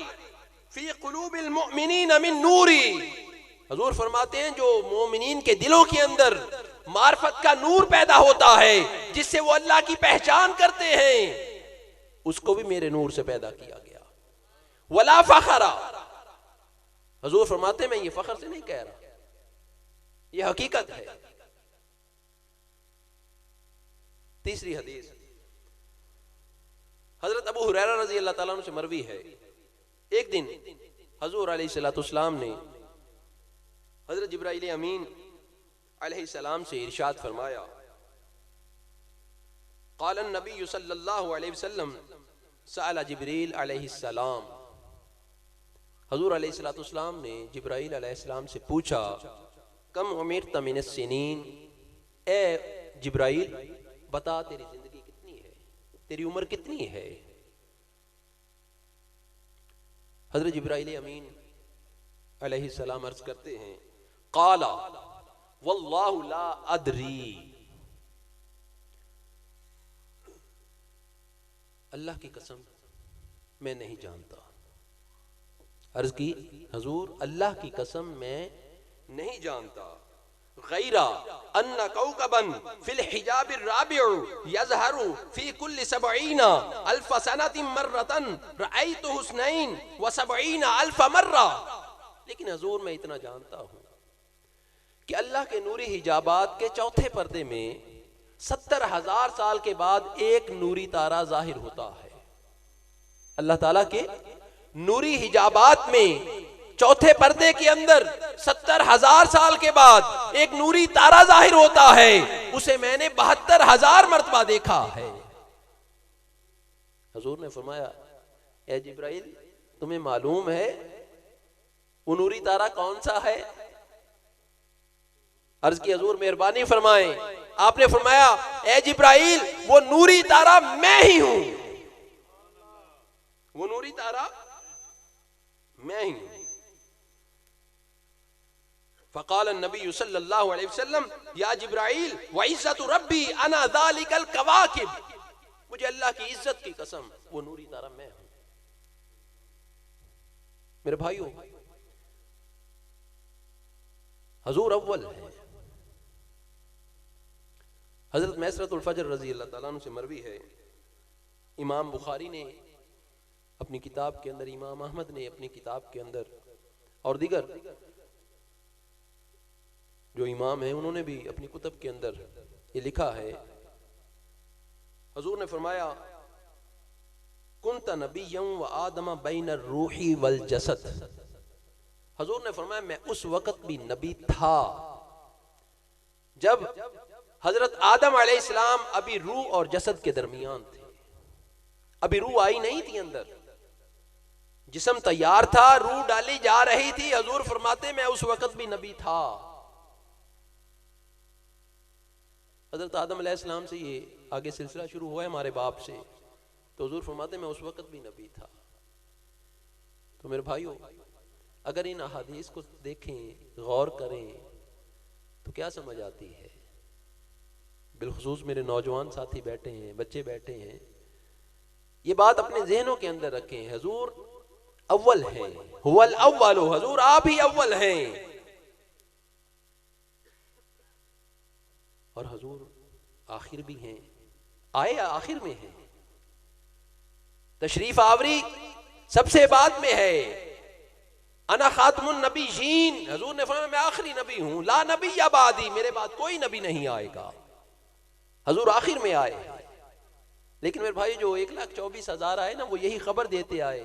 फी क़ुलूबिल मुअमिनीन मिन नूरी, हजूर फरमाते हैं जो मोमिनीन के दिलों के अंदर मार्फत का नूर पैदा होता है जिससे वो अल्लाह की पहचान करते हैं, उसको भी मेरे नूर से पैदा किया गया। वला फखरा, हजूर फरमाते हैं मैं ये फखर से नहीं कह रहा, ये हकीकत है। तीसरी हदीस हजरत अबू हुरैरा रजी अल्लाह ताला अन्हु से मरवी है, एक दिन हजूर अलैहिस्सलाम ने हजरत जिब्राइल अमीन अलैहिस्सलाम से इरशाद फरमाया, क़ाल नबी सल्लल्लाहु अलैहि वसल्लम सअल जिब्रील अलैहिस्सलाम, हजूर अलैहिस्सलाम ने जिब्राइल अलैहिस्सलाम से पूछा, कम उमिरत मिनस सिनीन, ए जिब्राइल बता तेरी जिंदगी कितनी है, तेरी उम्र कितनी है? हजरत जिब्राइल अमीन अलैहिस्सलाम अर्ज करते हैं, क़ाला वल्लाहु ला अदरी, अल्लाह की कसम मैं नहीं जानता। अर्ज की हजूर अल्लाह की कसम मैं नहीं जानता। गैरा अन्ना कौकबन फिल हिजाबिर राबिउ यज़हरु फी कुल्ली 70 अल्फ सनतिन मर्रतन रअयतु हुस्नैन व 70 अल्फ मर्रा, लेकिन हजूर मैं इतना जानता हूं कि अल्लाह के नूरी हिजाबात के चौथे पर्दे में 70,000 साल के बाद एक नूरी तारा जाहिर होता है। अल्लाह ताला के नूरी हिजाबात में चौथे पर्दे के अंदर 70,000 साल के बाद एक नूरी तारा जाहिर होता है, उसे मैंने 72,000 मर्तबा देखा है। हजूर ने फरमाया, ए जिब्राइल तुम्हें मालूम है वो नूरी तारा कौन सा है? अर्ज की हजूर मेहरबानी फरमाएं। आपने फरमाया, ए जिब्राइल वो नूरी तारा मैं ही हूं, वो नूरी तारा मैं ही हूं। फ़क़ाल नबी सल्लल्लाहु अलैहि वसल्लम या जिब्राइल व इज़्ज़तु रब्बी अना ज़ालिकल कवाकिब, मुझे अल्लाह की इज्जत की कसम वो नूरी तारा मैं हूं। मेरे भाइयों, हजूर अव्वल है। हजरत मैसरतुल फजर रजी अल्लाह ताला अन्हु से मरवी है, इमाम बुखारी ने अपनी किताब के अंदर, इमाम अहमद ने अपनी किताब के अंदर, और दीगर जो इमाम है उन्होंने भी अपनी कुतब के अंदर ये लिखा है। हजूर ने फरमाया कुंत नबिय्यम व आदम बैन रूही वल जसद। हजूर ने फरमाया मैं उस वक्त भी नबी था जब हजरत आदम अलैहिस्सलाम अभी रूह और जसद के दरमियान थे, अभी रूह आई नहीं थी अंदर, जिस्म तैयार था, रूह डाली जा रही थी। हजूर फरमाते मैं उस वक्त भी नबी था। हजरत आदम अलैहिस्सलाम से ये आगे सिलसिला शुरू हुआ है हमारे बाप से, तो हुजूर फरमाते मैं उस वक्त भी नबी था। तो मेरे भाइयों, अगर इन अहादीस को देखें, गौर करें, तो क्या समझ आती है? बिलखुसूस मेरे नौजवान साथी बैठे हैं, बच्चे बैठे हैं, ये बात अपने जहनों के अंदर रखें। हजूर अव्वल हैं, हुवल अव्वल, हजूर आप ही अव्वल हैं, और हजूर आखिर भी हैं, आए आखिर में हैं। तशरीफ आवरी सबसे बाद में है। अना खातमुन नबीयीन, हजूर ने फरमाया मैं आखिरी नबी हूं, ला नबी या बादी, मेरे बाद कोई नबी नहीं आएगा। हजूर आखिर में आए। लेकिन मेरे भाई जो 1,24,000 आए ना, वो यही खबर देते आए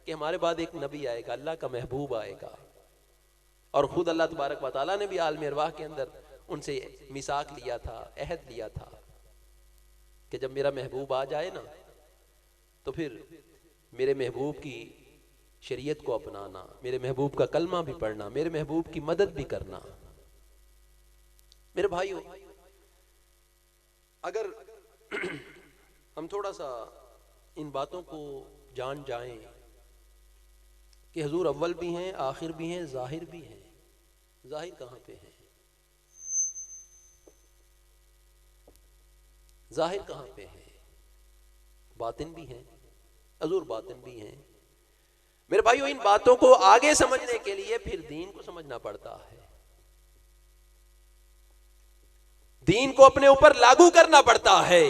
कि हमारे बाद एक नबी आएगा, अल्लाह का महबूब आएगा। और खुद अल्लाह तबारक व तआला ने भी आलम अरवाह के अंदर उनसे मिसाक लिया था, अहद लिया था कि जब मेरा महबूब आ जाए ना, तो फिर मेरे महबूब की शरीयत को अपनाना, मेरे महबूब का कलमा भी पढ़ना, मेरे महबूब की मदद भी करना। मेरे भाइयों, अगर हम थोड़ा सा इन बातों को जान जाएं कि हजूर अव्वल भी हैं, आखिर भी हैं, जाहिर भी हैं। जाहिर कहाँ पे है? जाहिर कहाँ पे है? बातिन भी हैं, हजूर बातिन भी हैं। मेरे भाइयों, इन बातों को आगे समझने के लिए फिर दीन को समझना पड़ता है, दीन को अपने ऊपर लागू करना पड़ता है,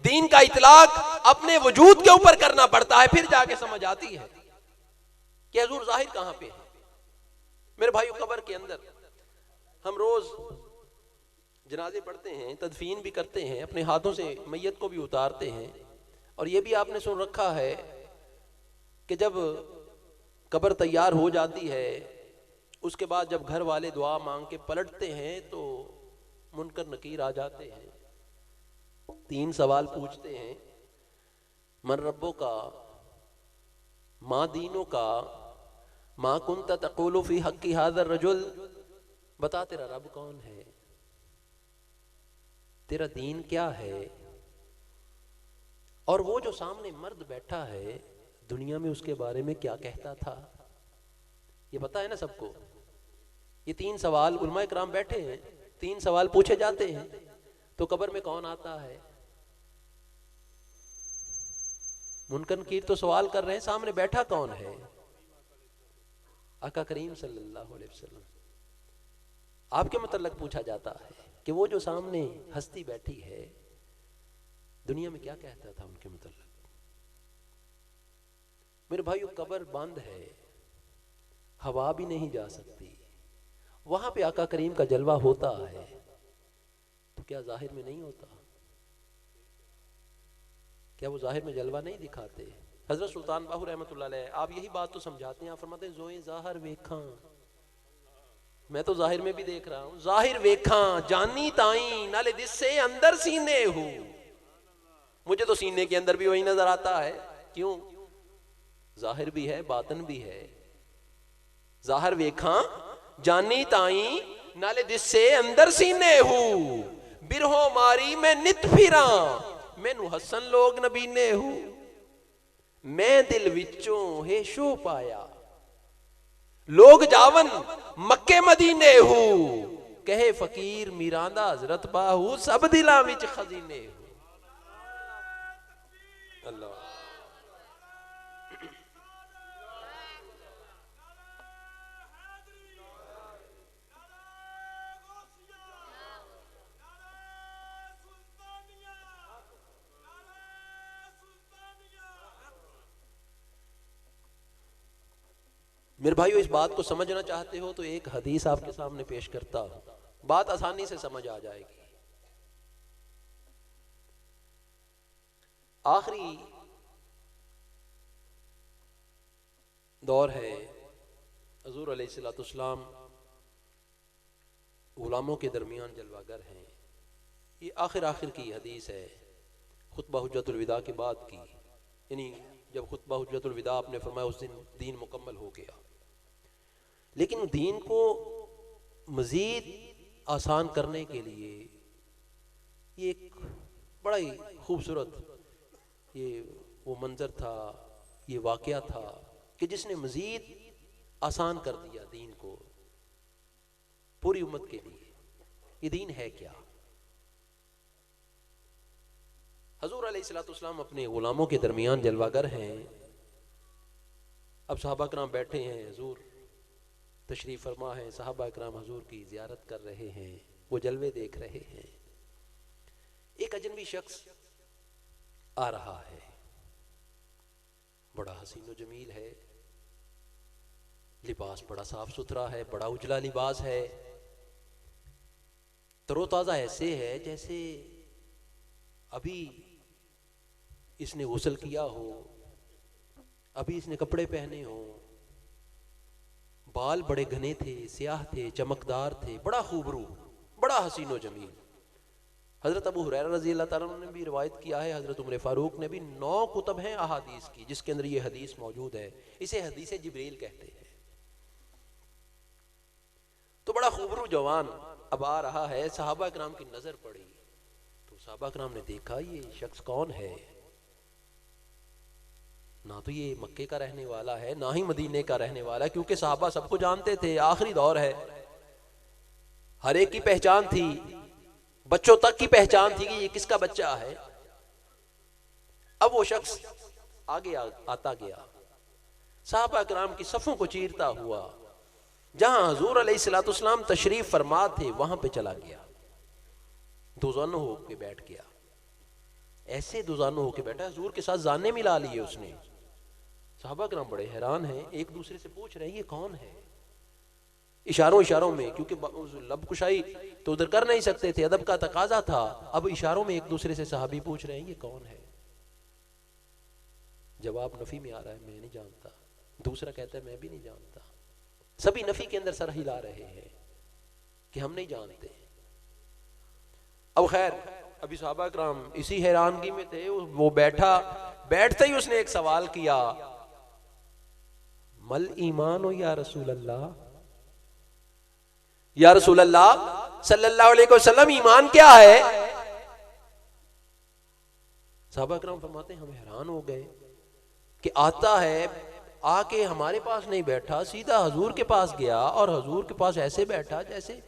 दीन का इतलाक अपने वजूद के ऊपर करना पड़ता है, फिर जाके समझ आती है कि हजूर जाहिर कहां पे है। मेरे भाइयों, कब्र के अंदर हम रोज जनाजे पढ़ते हैं, तदफीन भी करते हैं, अपने हाथों से मैयत को भी उतारते हैं। और ये भी आपने सुन रखा है कि जब कब्र तैयार हो जाती है, उसके बाद जब घर वाले दुआ मांग के पलटते हैं तो मुनकर नकीर आ जाते हैं, 3 सवाल पूछते हैं, मन रब्बो का, माँ दीनों का, माँ कुंता तक़ूलु फी हक़्क़ि हाज़ा रजुल, बता तेरा रब कौन है, तेरा दीन क्या है। और वो जो सामने मर्द बैठा है, दुनिया में उसके बारे में क्या कहता था, ये पता है ना सबको। ये 3 सवाल, उलमाए किराम बैठे हैं, 3 सवाल पूछे जाते हैं, तो कब्र में कौन आता है? मुनकर नकीर तो सवाल कर रहे हैं, सामने बैठा कौन है? आका करीम सल्लल्लाहु अलैहि वसल्लम। आपके मतलब पूछा जाता है कि वो जो सामने हस्ती बैठी है, दुनिया में क्या कहता था उनके मतलब। मेरे भाइयों, कब्र बंद है, हवा भी नहीं जा सकती, वहां पे आका करीम का जलवा होता है, तो क्या जाहिर में नहीं होता? क्या वो जाहिर में जलवा नहीं दिखाते? हजरत सुल्तान बाहू रहमतुल्लाह अलैह आप यही बात तो समझाते हैं। आप फरमाते हैं जोए जाहिर वेखा, मैं तो जाहिर में भी देख रहा हूं, जाहिर वेखा जानी ताई नाले दिस्से अंदर सीने हूं, मुझे तो सीने के अंदर भी वही नजर आता है। क्यों? जाहिर भी है, बातन भी है। जाहिर वेखा जानी ताई नाले दिस्से अंदर सीने हूं, बिरहो मारी मैं नित फिरा, मैनू हसन लोग नबीने हूं, मैं दिल विचों हे शो पाया। लोग जावन मक्के मदीने हो, कहे फकीर मीरांदा हजरत बाहू, सब दिलां विच खजीने हो। अल्लाह मेरे भाइयों, इस बात को समझना चाहते हो तो एक हदीस आपके सामने पेश करता हूं, बात आसानी से समझ आ जाएगी। आखिरी दौर है, हजूर अलैहिस्सलाम गुलामों के दरमियान जलवागर हैं। ये आखिर की हदीस है, खुतबा हुज्जतुल विदा के बाद की, यानी जब खुतबा हुज्जतुल विदा आपने फरमाया उस दिन दीन मुकम्मल हो गया। लेकिन दीन को मज़ीद आसान करने के लिए ये एक बड़ा ही खूबसूरत ये वो मंजर था, ये वाक़या था कि जिसने मज़ीद आसान कर दिया दीन को पूरी उम्मत के लिए। ये दीन है क्या? हजूर अलैहिस्सलाम अपने गुलामों के दरमियान जलवागर हैं। अब सहाबा कराम बैठे हैं, हजूर तशरीफ फरमा है, सहाबा कराम हजूर की ज़ियारत कर रहे हैं, वो जलवे देख रहे हैं। एक अजनबी शख्स आ रहा है, बड़ा हसीन व जमील है, लिबास बड़ा साफ सुथरा है, बड़ा उजला लिबास है, तरोताज़ा ऐसे है जैसे अभी इसने गुस्ल किया हो, अभी इसने कपड़े पहने हो। बाल बड़े घने थे, स्याह थे, चमकदार थे, बड़ा खूबरू, बड़ा हसीन व जमील। हज़रत अबू हुरैरा रज़ी अल्लाह ताला अन्हु ने भी रिवायत किया है, हज़रत उमर फ़ारूक ने भी 9 कुतब हैं अहादीस की जिसके अंदर ये हदीस मौजूद है। इसे हदीस जिब्रील कहते हैं। तो बड़ा खूबरू जवान अब आ रहा है, सहाबा कराम की नज़र पड़ी तो सहाबा कराम ने देखा ये शख्स कौन है। ना तो ये मक्के का रहने वाला है, ना ही मदीने का रहने वाला है, क्योंकि सहाबा सबको जानते थे, आखिरी दौर है, हर एक की पहचान थी, बच्चों तक की पहचान थी कि ये किसका बच्चा है। अब वो शख्स आगे आता गया, सहाबा कराम की सफ़ों को चीरता हुआ जहां हजूर अलैहिस्सलाम तशरीफ फरमा थे वहां पे चला गया, दोजानो होके बैठ गया। ऐसे दोजानो होके बैठा, हजूर के साथ जाने मिला लिए उसने। सहाबा कराम बड़े हैरान हैं, एक दूसरे से पूछ रहे हैं ये कौन है, इशारों में, क्योंकि लब कुशाई तो उधर कर नहीं सकते थे, अदब का तकाजा था। अब इशारों में एक दूसरे से सहाबी पूछ रहे हैं ये कौन है। जवाब नफी में आ रहा है, मैं नहीं जानता। दूसरा कहता है मैं भी नहीं जानता। सभी नफी के अंदर सर हिला रहे हैं कि हम नहीं जानते। अब खैर अभी सहाबा कराम इसी हैरानगी में थे, वो बैठा, बैठते ही उसने एक सवाल किया, मल ईमान हो या रसूल अल्लाह, या रसूल अल्लाह सल्लल्लाहु अलैहि वसल्लम, ईमान क्या है? सहाबा कराम फरमाते हैं हम हैरान हो गए कि आता है, आके हमारे पास नहीं बैठा, सीधा हजूर के पास गया और हजूर के पास ऐसे बैठा जैसे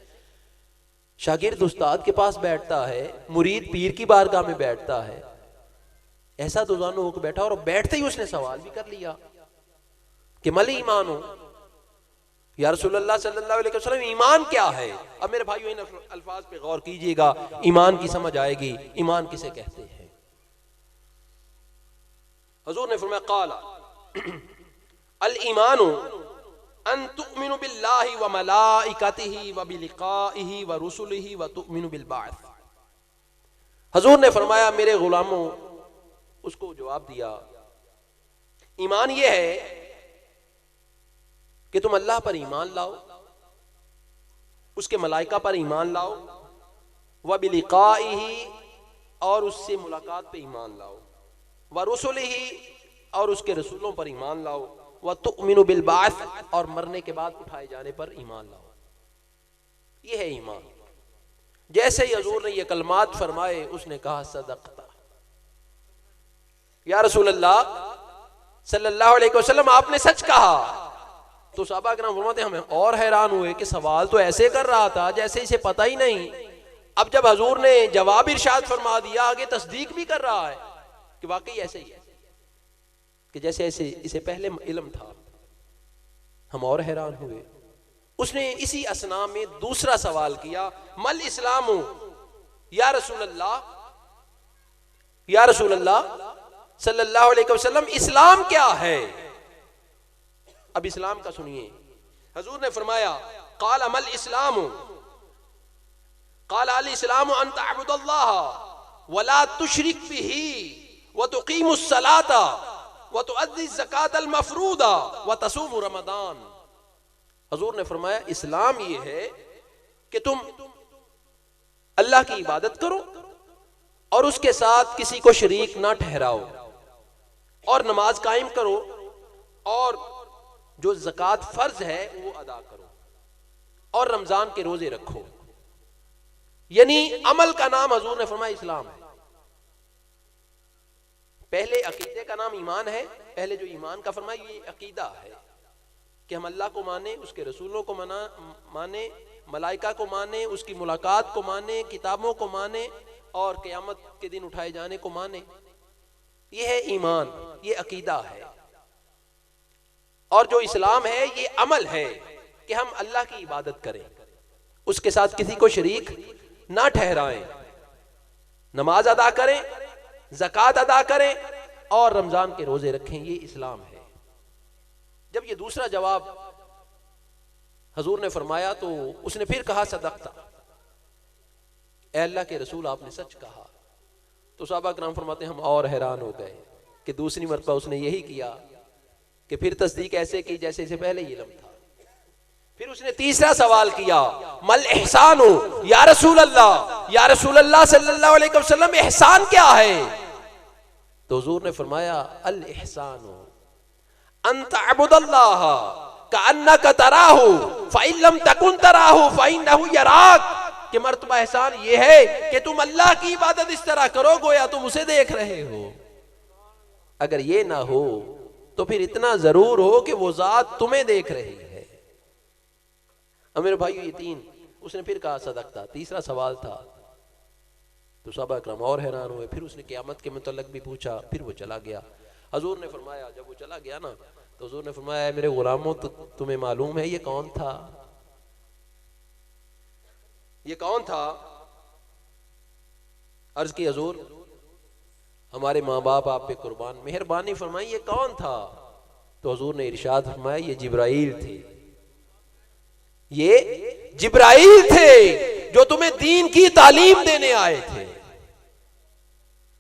शागिर्द उस्ताद के पास बैठता है, मुरीद पीर की बारगाह में बैठता है, ऐसा दोजानो होकर बैठा। और बैठते ही उसने सवाल भी कर लिया कि मल ईमान हो या रसूलुल्लाह सल्लल्लाहु अलैहि वसल्लम, ईमान क्या है? अब मेरे भाइयों इन अल्फाज पे गौर कीजिएगा, ईमान की समझ आएगी। ईमान किसे कहते हैं? हजूर ने फरमाया क़ाला अल ईमानु अन तुमिनु बिल्लाहि व मलाइकतिही व बिलिकाइही व रुसुलिही व तुमिनु बिल बाअथ। हजूर ने फरमाया मेरे गुलामों, उसको जवाब दिया, ईमान ये है कि तुम अल्लाह पर ईमान लाओ, उसके मलाइका पर ईमान लाओ, व बिलिकाइही और उससे मुलाकात पे ईमान लाओ, व रुसुलिही और उसके रसूलों पर ईमान लाओ, व तुमिनु बिल बाअथ और मरने के बाद उठाए जाने पर ईमान लाओ। यह है ईमान। जैसे ही हजूर ने यह कलमात फरमाए, उसने कहा सदक़ता या रसूल अल्लाह सल्लल्लाहु अलैहि वसल्लम, आपने सच कहा। तो सहाबा किराम फरमाते हैं हमें और हैरान हुए कि सवाल तो ऐसे कर रहा था जैसे इसे पता ही नहीं। अब जब हजूर ने जवाब इरशाद फरमा दिया, आगे तस्दीक भी कर रहा है कि वाकई ऐसे ही है कि जैसे ऐसे इसे पहले इल्म था। हम और हैरान हुए। उसने इसी असना में दूसरा सवाल किया, मल इस्लाम या रसूल अल्लाह, या रसूल अल्लाह सल्लल्लाहु अलैहि वसल्लम, इस्लाम क्या है? अब इस्लाम का सुनिए। हजूर ने फरमाया, काल अमल इस्लाम, काल अल इस्लाम अन तअबुदल्लाह वला तुशरिक बिही व तुकीमुस सलाता व तुअद्दी ज़कातल मफरूदा व तसूम रमदान। हजूर ने फरमाया इस्लाम ये है कि तुम अल्लाह की इबादत करो और उसके साथ किसी को शरीक ना ठहराओ, और नमाज कायम करो, और जो ज़कात फर्ज है वो अदा करो, और रमजान के रोजे रखो। यानी अमल का नाम हजूर ने फरमाया इस्लाम है। पहले अकीदे का नाम ईमान है। पहले जो ईमान का फरमाया ये अकीदा है कि हम अल्लाह को माने, उसके रसूलों को माने, मलाइका को माने, उसकी मुलाकात को माने, किताबों को माने, और क़यामत के दिन उठाए जाने को माने। ये है ईमान, ये अकीदा है। और जो इस्लाम है ये अमल है कि हम अल्लाह की इबादत करें, उसके साथ किसी को शरीक ना ठहराएं, नमाज अदा करें, ज़कात अदा करें, और रमजान के रोजे रखें। ये इस्लाम है। जब ये दूसरा जवाब हजूर ने फरमाया तो उसने फिर कहा, सदक़ता, ए अल्लाह के रसूल आपने सच कहा। तो सहाबा किराम फरमाते हम और हैरान हो गए कि दूसरी मरतबा उसने यही किया कि फिर तस्दीक ऐसे की जैसे इसे पहले ही इल्म था। फिर उसने तीसरा सवाल किया, मल एहसान हो या रसूल अल्लाह, या रसूल अल्लाह सल्लल्लाहु अलैहि वसल्लम, एहसान क्या है? तो हुजूर ने फरमाया, अल एहसान अन तअबुदल्लाह कअन्नका तराहु फ़इन लम तकुन तराहु फ़इन्नहु यराक। कि मर्तबा एहसान ये है कि तुम अल्लाह की इबादत इस तरह करो गोया तुम उसे देख रहे हो। अगर ये ना हो तो फिर इतना जरूर हो कि वो जात तुम्हें देख रही है। अब मेरे भाई ये तीन, उसने फिर कहा सदक़ता, तीसरा सवाल था। तो सहाबा किराम और हैरान हुए। फिर उसने क़यामत के मुतल्लिक़ भी पूछा। फिर वो चला गया। हजूर ने फरमाया, जब वो चला गया ना तो हजूर ने फरमाया, मेरे गुलामों, तो तुम्हें मालूम है ये कौन था? ये कौन था? अर्ज की हजूर, हमारे माँ बाप आप पे कुर्बान, मेहरबानी फरमाई ये कौन था? तो हजूर ने इरशाद फरमाया, ये जिब्राइल थे। ये जिब्राइल थे जो तुम्हें दीन की तालीम देने आए थे।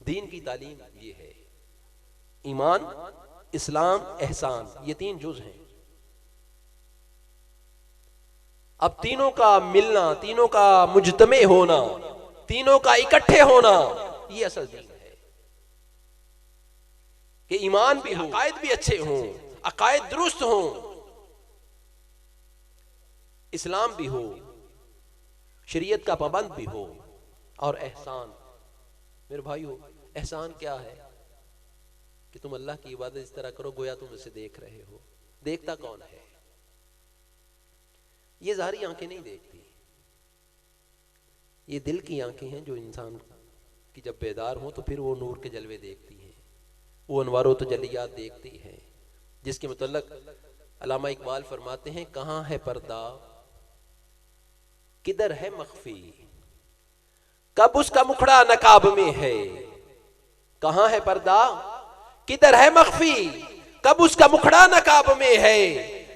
दीन की तालीम ये है, ईमान, इस्लाम, एहसान, ये तीन जुज हैं। अब तीनों का मिलना, तीनों का मुजतमे होना, तीनों का इकट्ठे होना, ये असल दीन है। कि ईमान भी हो, अकायद भी अच्छे हों, अकायद दुरुस्त हों, इस्लाम भी हो, शरीयत का पाबंद भी हो, और एहसान। मेरे भाइयों, एहसान क्या है? कि तुम अल्लाह की इबादत इस तरह करो गोया तुम उसे देख रहे हो। देखता कौन है? ये ज़ाहिरी आंखें नहीं देखती, ये दिल की आंखें हैं जो इंसान की जब बेदार हो तो फिर वो नूर के जलवे देखती हैं, वो अनवारो तजल्लियात देखती हैं, जिसके मुतल्लक अल्लामा इकबाल फरमाते हैं, कहाँ है पर्दा किधर है मख्फी, कब उसका मुखड़ा नकाब में है। कहाँ है पर्दा किधर है मख्फी, कब उसका मुखड़ा नकाब में है।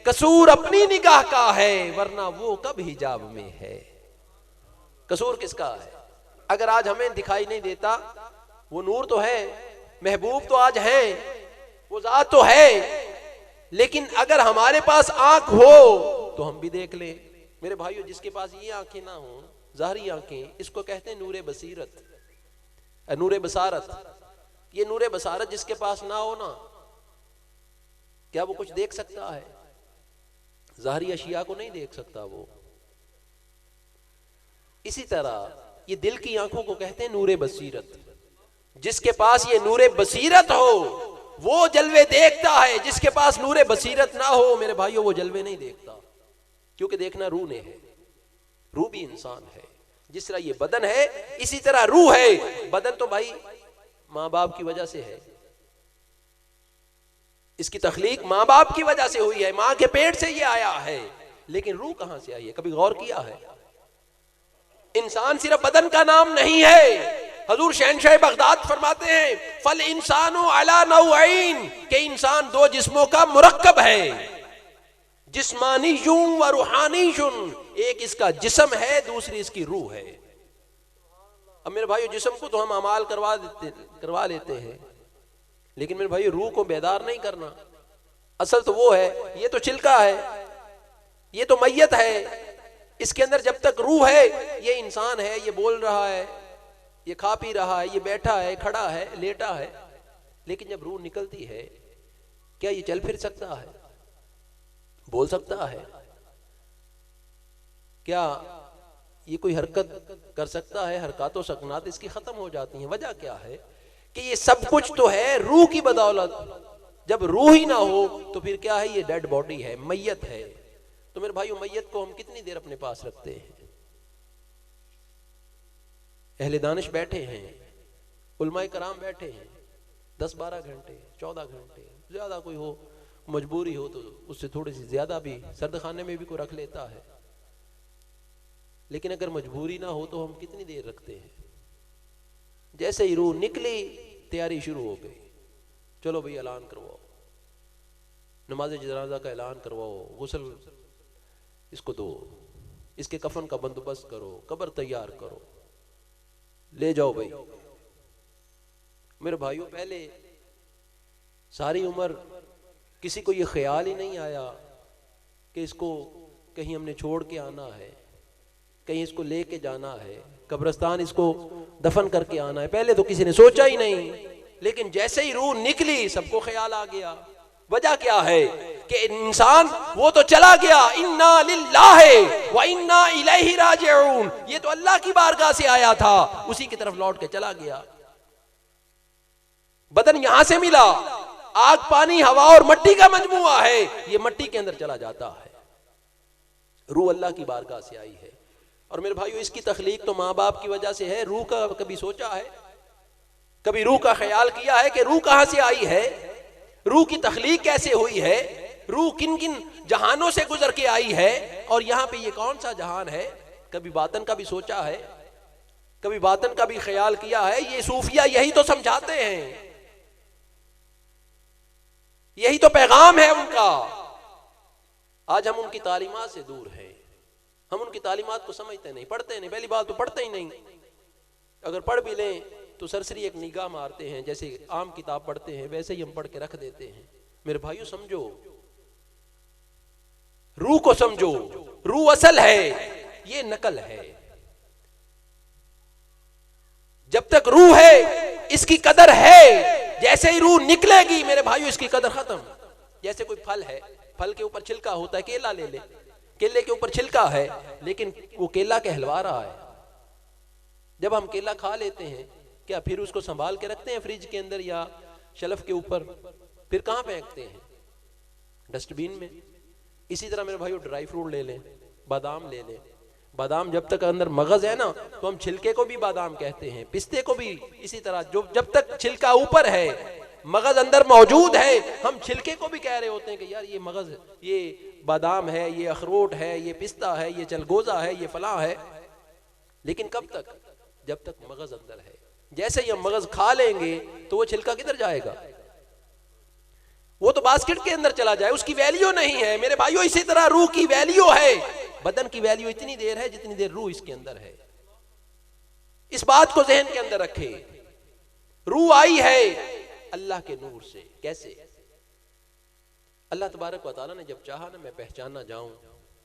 कसूर अपनी निगाह का है वरना वो कब हिजाब में है। कसूर किसका है? अगर आज हमें दिखाई नहीं देता, वो नूर तो है, महबूब तो आज है, वो जात तो है, लेकिन अगर हमारे पास आंख हो तो हम भी देख लें। मेरे भाइयों, जिसके पास ये आंखें ना हो, ज़ाहिरी आंखें, इसको कहते हैं नूरे बसीरत, नूरे बसारत। ये नूरे बसारत जिसके पास ना हो ना, क्या वो कुछ देख सकता है? ज़ाहिरी अशिया को नहीं देख सकता वो। इसी तरह ये दिल की आंखों को कहते हैं नूरे बसीरत। जिसके पास ये नूरे बसीरत हो वो जलवे देखता है, जिसके पास नूरे बसीरत ना हो मेरे भाइयों वो जलवे नहीं देखता, क्योंकि देखना रूह ने है। रूह भी इंसान है, जिस तरह ये बदन है इसी तरह रूह है। बदन तो भाई माँ बाप की वजह से है, इसकी तख्लीक माँ बाप की वजह से हुई है, माँ के पेट से ये आया है, लेकिन रूह कहां से आई है कभी गौर किया है? इंसान सिर्फ बदन का नाम नहीं है। हजूर शहनशाह बगदाद फरमाते हैं फल इंसानु अला नौईन, के इंसान दो जिस्मों का मुरक्कब है, जिस्मानी यूं व रूहानी यूं। एक इसका जिस्म है, दूसरी इसकी रूह है। अब मेरे भाइयों जिस्म को तो हम अमाल करवा लेते हैं, लेकिन मेरे भाई रूह को बेदार नहीं करना। असल तो वो है, ये तो चिल्का है, ये तो मैयत है, इसके अंदर जब तक रूह है ये इंसान है, ये बोल रहा है, ये खा पी रहा है, ये बैठा है, खड़ा है, लेटा है, लेकिन जब रूह निकलती है क्या ये चल फिर सकता है, बोल सकता है? क्या ये कोई हरकत कर सकता है? हरकत सकनात इसकी खत्म हो जाती हैं। वजह क्या है कि ये सब कुछ तो है रूह की बदौलत। जब रूह ही ना हो तो फिर क्या है? ये डेड बॉडी है, मैयत है। तो मेरे भाइयों मैयत को हम कितनी देर अपने पास रखते हैं? अहले दानिश बैठे हैं, उलमाए कराम बैठे हैं 10-12 घंटे 14 घंटे, ज्यादा कोई हो मजबूरी हो तो उससे थोड़ी सी ज्यादा भी सर्द खाने में भी कोई रख लेता है, लेकिन अगर मजबूरी ना हो तो हम कितनी देर रखते हैं? जैसे ही रूह निकली तैयारी शुरू हो गई, चलो भाई ऐलान करवाओ, नमाज जनाजा का ऐलान करवाओ, गुस्ल इसको दो, इसके कफन का बंदोबस्त करो, कब्र तैयार करो, ले जाओ भाई। मेरे भाइयों पहले सारी उम्र किसी को ये ख्याल ही नहीं आया कि इसको कहीं हमने छोड़ के आना है, कहीं इसको लेके जाना है, कब्रिस्तान इसको दफन करके आना है। पहले तो किसी ने सोचा ही नहीं, लेकिन जैसे ही रूह निकली सबको ख्याल आ गया। वजह क्या है कि इंसान वो तो चला गया, इन्ना लिल्लाहि व इन्ना इलैहि राजिऊन, ये तो अल्लाह की बारगाह से आया था, उसी की तरफ लौट के चला गया। बदन यहां से मिला, आग पानी हवा और मट्टी का मजमुआ है, ये मट्टी के अंदर चला जाता है। रूह अल्लाह की बारगाह से आई है। और मेरे भाइयों इसकी तख्लीक तो माँ बाप की वजह से है। रूह का कभी सोचा है, कभी रूह का ख्याल किया है कि रूह कहां से आई है, रूह की तख्लीक कैसे हुई है, रूह किन किन जहानों से गुजर के आई है, और यहां पे ये कौन सा जहान है? कभी बातन का भी सोचा है, कभी बातन का भी ख्याल किया है? ये सूफिया यही तो समझाते हैं, यही तो पैगाम है उनका। आज हम उनकी तालीमात से दूर हैं, हम उनकी तालीमात को समझते नहीं, पढ़ते नहीं। पहली बात तो पढ़ते ही नहीं, अगर पढ़ भी लें तो सरसरी एक निगाह मारते हैं, जैसे आम किताब पढ़ते हैं वैसे ही हम पढ़ के रख देते हैं। मेरे भाइयों समझो, रूह को समझो, रूह असल है, ये नकल है। जब तक रूह है इसकी कदर है, जैसे ही रूह निकलेगी मेरे भाइयों इसकी कदर खत्म। जैसे कोई फल है, फल के ऊपर छिलका होता है, केला ले ले, केले के ऊपर छिलका है, लेकिन वो केला कहलवा रहा है। जब हम केला खा लेते हैं क्या फिर उसको संभाल के रखते हैं फ्रिज के अंदर या शेल्फ के ऊपर? फिर कहां फेंकते हैं? डस्टबिन में। इसी तरह मेरे भाइयों ड्राई फ्रूट ले लें, बादाम ले लें। बादाम जब तक अंदर मगज है ना तो हम छिलके को भी बादाम कहते हैं, पिस्ते को भी इसी तरह। जो जब तक छिलका ऊपर है, मगज अंदर मौजूद है, हम छिलके को भी कह रहे होते हैं कि यार ये मगज, ये बादाम है, ये अखरोट है, ये पिस्ता है, ये चलगोजा है, ये फलां है। लेकिन कब तक? जब तक मगज अंदर है। जैसे ही हम मगज खा लेंगे तो वो छिलका किधर जाएगा? वो तो बास्केट के अंदर चला जाए, उसकी वैल्यू नहीं है। मेरे भाइयों इसी तरह रूह की वैल्यू है। बदन की वैल्यू इतनी देर है जितनी देर रूह इसके अंदर है। इस बात को जहन के अंदर रखे। रूह आई है अल्लाह के नूर से। कैसे? अल्लाह तबारक व तआला ने जब चाहा ना मैं पहचानना जाऊं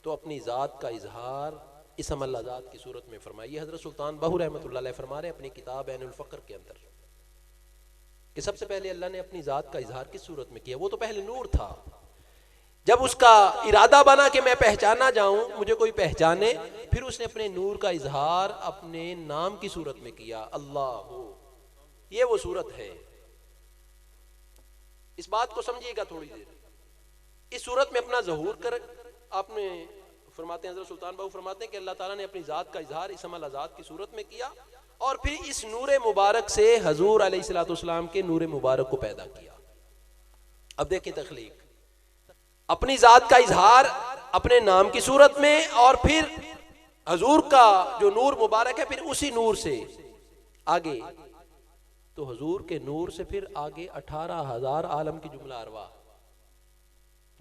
तो अपनी जात का इजहार इस अमल्ला जात की सूरत में फरमाई। हजरत सुल्तान बहू रहमतुल्लाह अलैह फरमा रहे अपनी किताब ऐनुल फक्र के अंदर कि सबसे पहले अल्लाह ने अपनी जात का इजहार किस सूरत में किया? वो तो पहले नूर था। जब उसका इरादा बना कि मैं पहचाना जाऊं, मुझे कोई पहचाने, फिर उसने अपने नूर का इजहार अपने नाम की सूरत में किया, अल्लाह। ये वो सूरत है। इस बात को समझिएगा थोड़ी देर। इस सूरत में अपना ज़हूर कर आपने फरमाते हैं, हज़रत सुल्तान बाहू फरमाते हैं कि अल्लाह ताला ने अपनी ज़ात का इजहार इसम अल-ज़ात की सूरत में किया और फिर इस नूर मुबारक से हजूर अलैहिस्सलाम के नूर मुबारक को पैदा किया। अब देखें तख्लीक, अपनी ज़ात का इजहार अपने नाम की सूरत में और फिर हजूर का जो नूर मुबारक है, फिर उसी नूर से आगे, तो हजूर के नूर से फिर आगे 18,000 आलम की जुमला अरवा,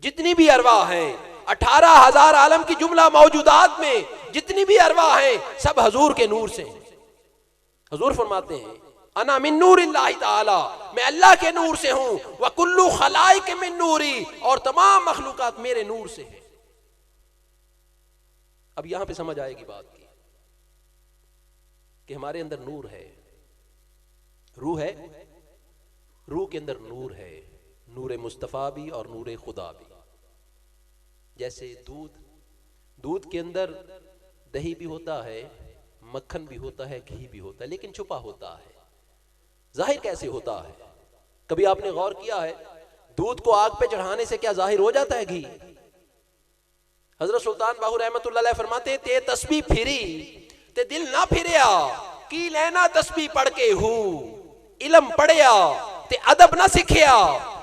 जितनी भी अरवा है 18,000 आलम की जुमला मौजूदात में जितनी भी अरवा है सब हजूर के नूर से। हजूर फरमाते हैं अना मिन नूरिल्लाहि ताला, मैं अल्लाह के नूर से हूं, व कुल्लु खलाइक मिन नूरी, और तमाम मखलूकात मेरे नूर से है। अब यहां पे समझ आएगी बात की कि हमारे अंदर नूर है, रूह है, रूह के अंदर नूर है, नूर मुस्तफ़ा भी और नूर खुदा भी। जैसे दूध के अंदर दही भी होता है, मक्खन भी होता है, घी भी होता है, लेकिन छुपा होता है। जाहिर कैसे होता है? कभी आपने गौर किया है दूध को आग पे चढ़ाने से क्या जाहिर हो जाता है घी? हजरत सुल्तान बाहू रहमतुल्लाह अलैह फरमाते ते तस्बीह फिरी ते दिल ना फिरिया, की लेना तस्बीह पढ़ के हूं, इलम पढ़िया ते अदब ना सीखिया,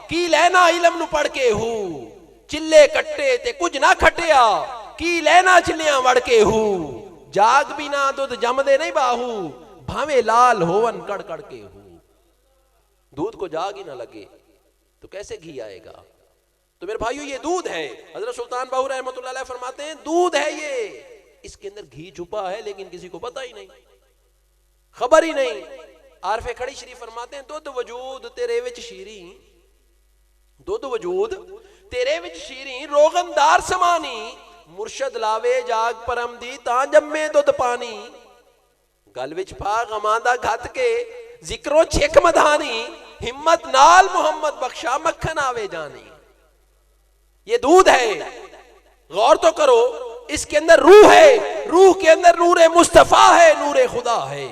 की लेना इलम नु पढ़ के हूं, चिल्ले कट्टे ते कुछ ना खटिया, की लेना चिल्लियां वड़ के हूं, जाग भी ना दूध जमदे नहीं बाहू, भावे लाल होवन कड़ कड़ के हूं। दूध को जाग ही ना लगे तो कैसे घी आएगा? तो मेरे भाइयों ये दूध है। हजरत सुल्तान बाहू रहमतुल्लाह अलैह फरमाते हैं दूध है ये, इसके अंदर घी छुपा है लेकिन किसी को पता ही नहीं, खबर ही नहीं। आरफे खड़ी शरीफ फरमाते हैं दुध वजूद तेरे विच शीरी, दुध वजूद तेरे विच शीरी, रोगनदार समानी, मुर्शद लावे जाग परम दी तां जम्मे दुध पानी, गल विच पा गमांदा घत के जिक्रो छिक मधानी, हिम्मत नाल मोहम्मद बख्शा मक्खन आवे जानी। ये दूध है, गौर तो करो, इसके अंदर रूह है, रूह के अंदर नूरे मुस्तफा है, नूरे खुदा है,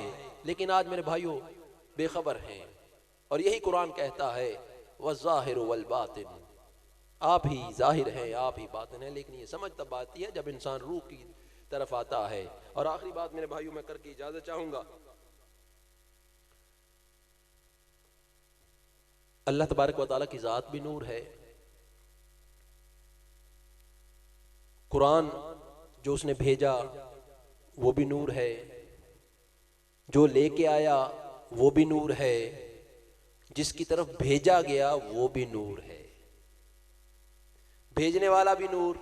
लेकिन आज मेरे भाइयों बेखबर हैं। और यही कुरान कहता है वज़ाहिरु वल बातिन, आप ही जाहिर है, आप ही बातिन है। लेकिन ये समझ तब आती है जब इंसान रूह की तरफ आता है। और आखिरी बात मेरे भाइयों मैं करके इजाजत चाहूंगा, अल्लाह तबारक व तआला की जात भी नूर है। कुरान जो उसने भेजा वो भी नूर है, जो लेके आया वो भी नूर है, जिसकी तरफ भेजा गया वो भी नूर है। भेजने वाला भी नूर,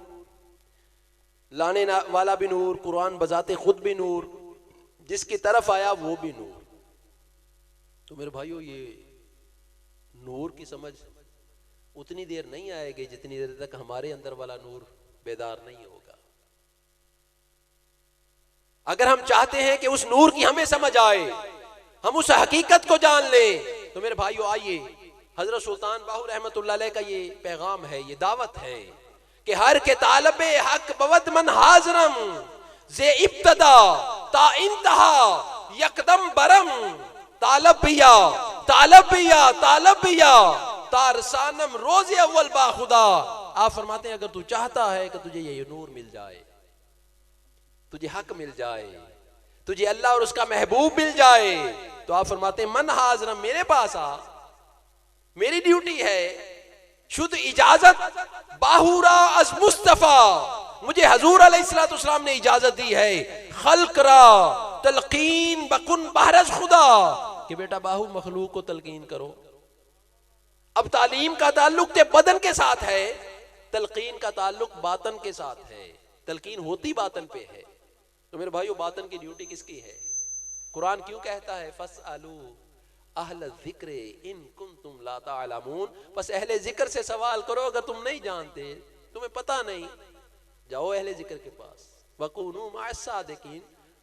लाने वाला भी नूर, कुरान बजाते खुद भी नूर, जिसकी तरफ आया वो भी नूर। तो मेरे भाइयों ये नूर की समझ उतनी देर नहीं आएगी जितनी देर तक हमारे अंदर वाला नूर बेदार नहीं होगा। अगर हम चाहते हैं कि उस नूर की हमें समझ आए, हम उस हकीकत को जान लें, तो मेरे भाइयों आइए हजरत सुल्तान बाहू रहमतुल्लाह अलैह का ये पैगाम है, ये दावत है कि हर के तालबे हक बवद मन हाजरम जे इब्तदा ता इंतहा यकदम बरम, तालब बिया तालब बिया तालब बिया तारसानम रोज़े अव्वल बा खुदा। आप फरमाते हैं अगर तू चाहता है कि तुझे ये नूर मिल जाए, तुझे हक मिल जाए, तुझे अल्लाह और उसका महबूब मिल जाए, तो आप फरमाते हैं मन हाजरम, मेरे पास आ, मेरी ड्यूटी है, शुद्ध इजाजत बाहुरा अज मुस्तफा, मुझे हजूर अलैहिस्सलाम ने इजाजत दी है, खल्क रा तलकीन बकुन बहरज खुदा, कि बेटा बाहू मखलूक को तलकीन करो। अब तालीम का ताल्लुक ते बदन के साथ है, तलकीन का ताल्लुक बातन के साथ है, तलकीन होती बातन पे है। तो मेरे भाइयों बातन की ड्यूटी किसकी है? कुरान क्यों कहता है फसअलू अहल ज़िक्र इन कुंतुम ला तालमून, बस अहले जिक्र से सवाल करो अगर तुम नहीं जानते, तुम्हें पता नहीं, जाओ अहले जिक्र के पास, वकूनू मअस सादिकीन,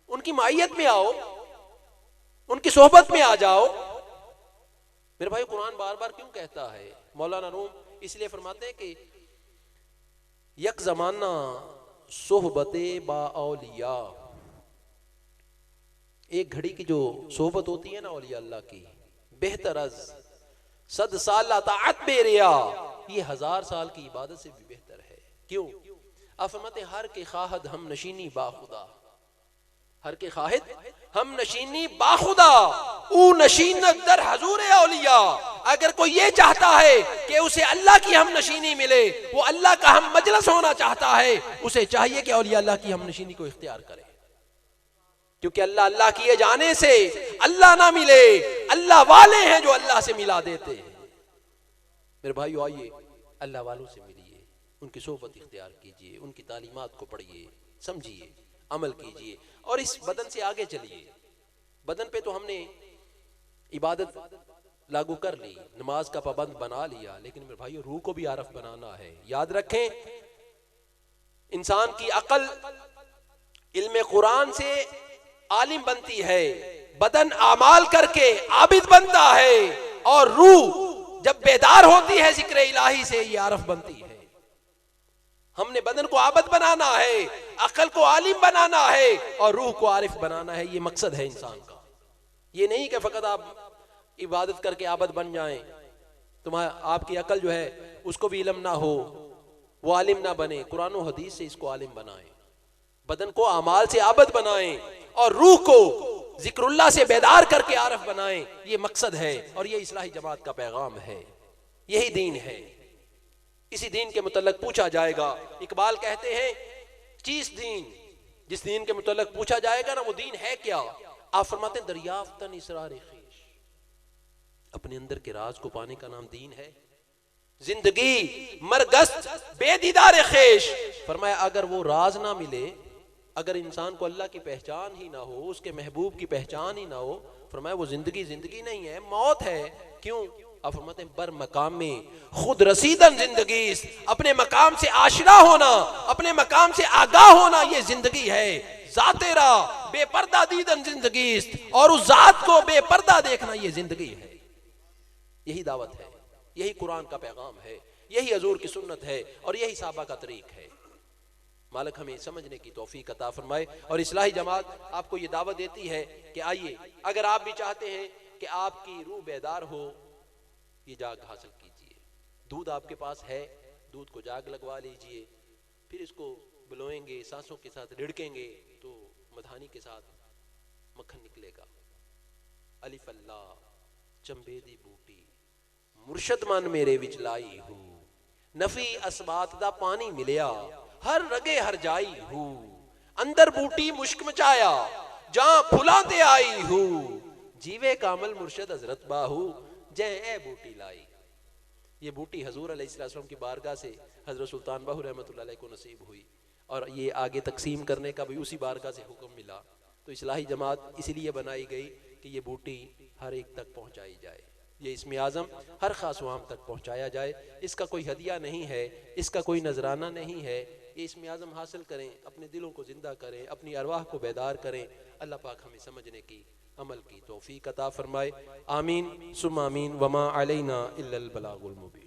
उनकी माइयत में आओ, उनकी सोहबत में आ जाओ। मेरे भाई कुरान बार बार क्यों कहता है? मौलाना रूम इसलिए फरमाते हैं कि यक जमाना सोहबते बा औलिया, एक घड़ी की जो सोहबत होती है ना औलिया अल्लाह की, बेहतर अज सद साल ताअत बेरिया, ये 1000 साल की इबादत से भी बेहतर है। क्यों? आप फरमाते हर के खाहद हम नशीनी बाखुदा, हर के खाहिद हम नशीनी बाखुदा, ऊ नशीनत दर हजूर औलिया। अगर कोई ये चाहता है कि उसे अल्लाह की हम नशीनी मिले, वो अल्लाह का हम मजलिस होना चाहता है, उसे चाहिए कि औलिया अल्लाह की हम नशीनी को इख्तियार करे। क्योंकि अल्लाह अल्लाह किए जाने से अल्लाह ना मिले, अल्लाह वाले हैं जो अल्लाह से मिला देते हैं। मेरे भाइयों, आइए अल्लाह वालों से मिलिए, उनकी सोहबत इख्तियार कीजिए, उनकी तालीमात को पढ़िए, समझिए, अमल कीजिए और इस बदन से आगे चलिए। बदन पे तो हमने इबादत लागू कर ली, नमाज का पाबंद बना लिया, लेकिन मेरे भाइयों रूह को भी आरफ बनाना है। याद रखें, इंसान की अकल इल्म कुरान से आलिम बनती है, बदन आमाल करके आबिद बनता है, और रूह जब बेदार होती है जिक्र इलाही से ये आरफ बनती है। हमने बदन को आबद बनाना है, अकल को आलिम बनाना है और रूह को आरिफ बनाना है। ये मकसद है इंसान का। ये नहीं कि फकत आप इबादत करके आबद बन जाएं, आपकी अकल जो है उसको भी इल्म ना हो, वो आलिम ना बने। कुरान और हदीस से इसको आलिम बनाएं, बदन को अमाल से आबद बनाएं और रूह को जिक्रुल्लाह से बेदार करके आरफ बनाएं। ये मकसद है और ये इस्लाही जमात का पैगाम है, यही दीन है। इसी दीन के मुतल्लक पूछा जाएगा। इकबाल कहते हैं, चीज दीन, जिस दीन के मुतल्लक पूछा जाएगा ना वो दीन है क्या। आप फरमाते हैं, दरियाफ्तन इसरार ख़ीश, अपने अंदर के राज को पाने का नाम दीन है। जिंदगी मरगस्त बेदीदार ख़ीश, फरमाया अगर वो राज ना मिले, अगर इंसान को अल्लाह की पहचान ही ना हो, उसके महबूब की पहचान ही ना हो, फरमाया वो जिंदगी जिंदगी नहीं है, मौत है। क्यों? आप फरमाते हैं, बर मकाम में खुद रसीदन जिंदगी, अपने मकाम से आशना होना, अपने मकाम से आगाह होना, ये जिंदगी है। जातेरा बेपर्दा दीदन जिंदगी, और उस जात को बेपर्दा देखना ये जिंदगी है। यही दावत है, यही कुरान का पैगाम है, यही हजूर की सुन्नत है और यही साहबा का तरीक है। मालिक हमें समझने की तौफीक अता फरमाए। और इस्लाही जमात आपको ये दावत देती है कि आइए, अगर आप भी चाहते हैं कि आपकी रूह बेदार हो, ये जाग हासिल कीजिए। दूध आपके पास है, दूध को जाग लगवा लीजिए, फिर इसको बुलोएंगे, सांसों के साथ रिड़केंगे तो मधानी के साथ मक्खन निकलेगा। अलिफ अल्लाह चंबे दी बूटी मुर्शद मन मेरे विच लाई हूँ, नफी असबात दा पानी मिलिया, हर रगे हर जाई हूँ, अंदर बूटी मुश्क मचाया, जहां फुला ते आई हूँ, जीवे कामल मुर्शद हजरत बाहू, जय ए बूटी लाई। ये बूटी हजूर अलैहिस्सलाम की बारगाह से हजरत सुल्तान बाहू रहमतुल्लाह अलैह को नसीब हुई और ये आगे तकसीम करने का भी उसी बारगाह से हुक्म मिला। तो इस्लाही जमात इसलिए बनाई गई कि ये बूटी हर एक तक पहुंचाई जाए, ये इसमें आज़म हर खास वाम तक पहुंचाया जाए। इसका कोई हदिया नहीं है, इसका कोई नजराना नहीं है, ये इसमें आज़म हासिल करें, अपने दिलों को जिंदा करें, अपनी अरवाह को बेदार करें। अल्लाह पाक हमें समझने की, अमल की तौफीक अता फरमाए। आमीन सुम्मा आमीन। वमा अलैना इल्लल बलागुल मुबीन।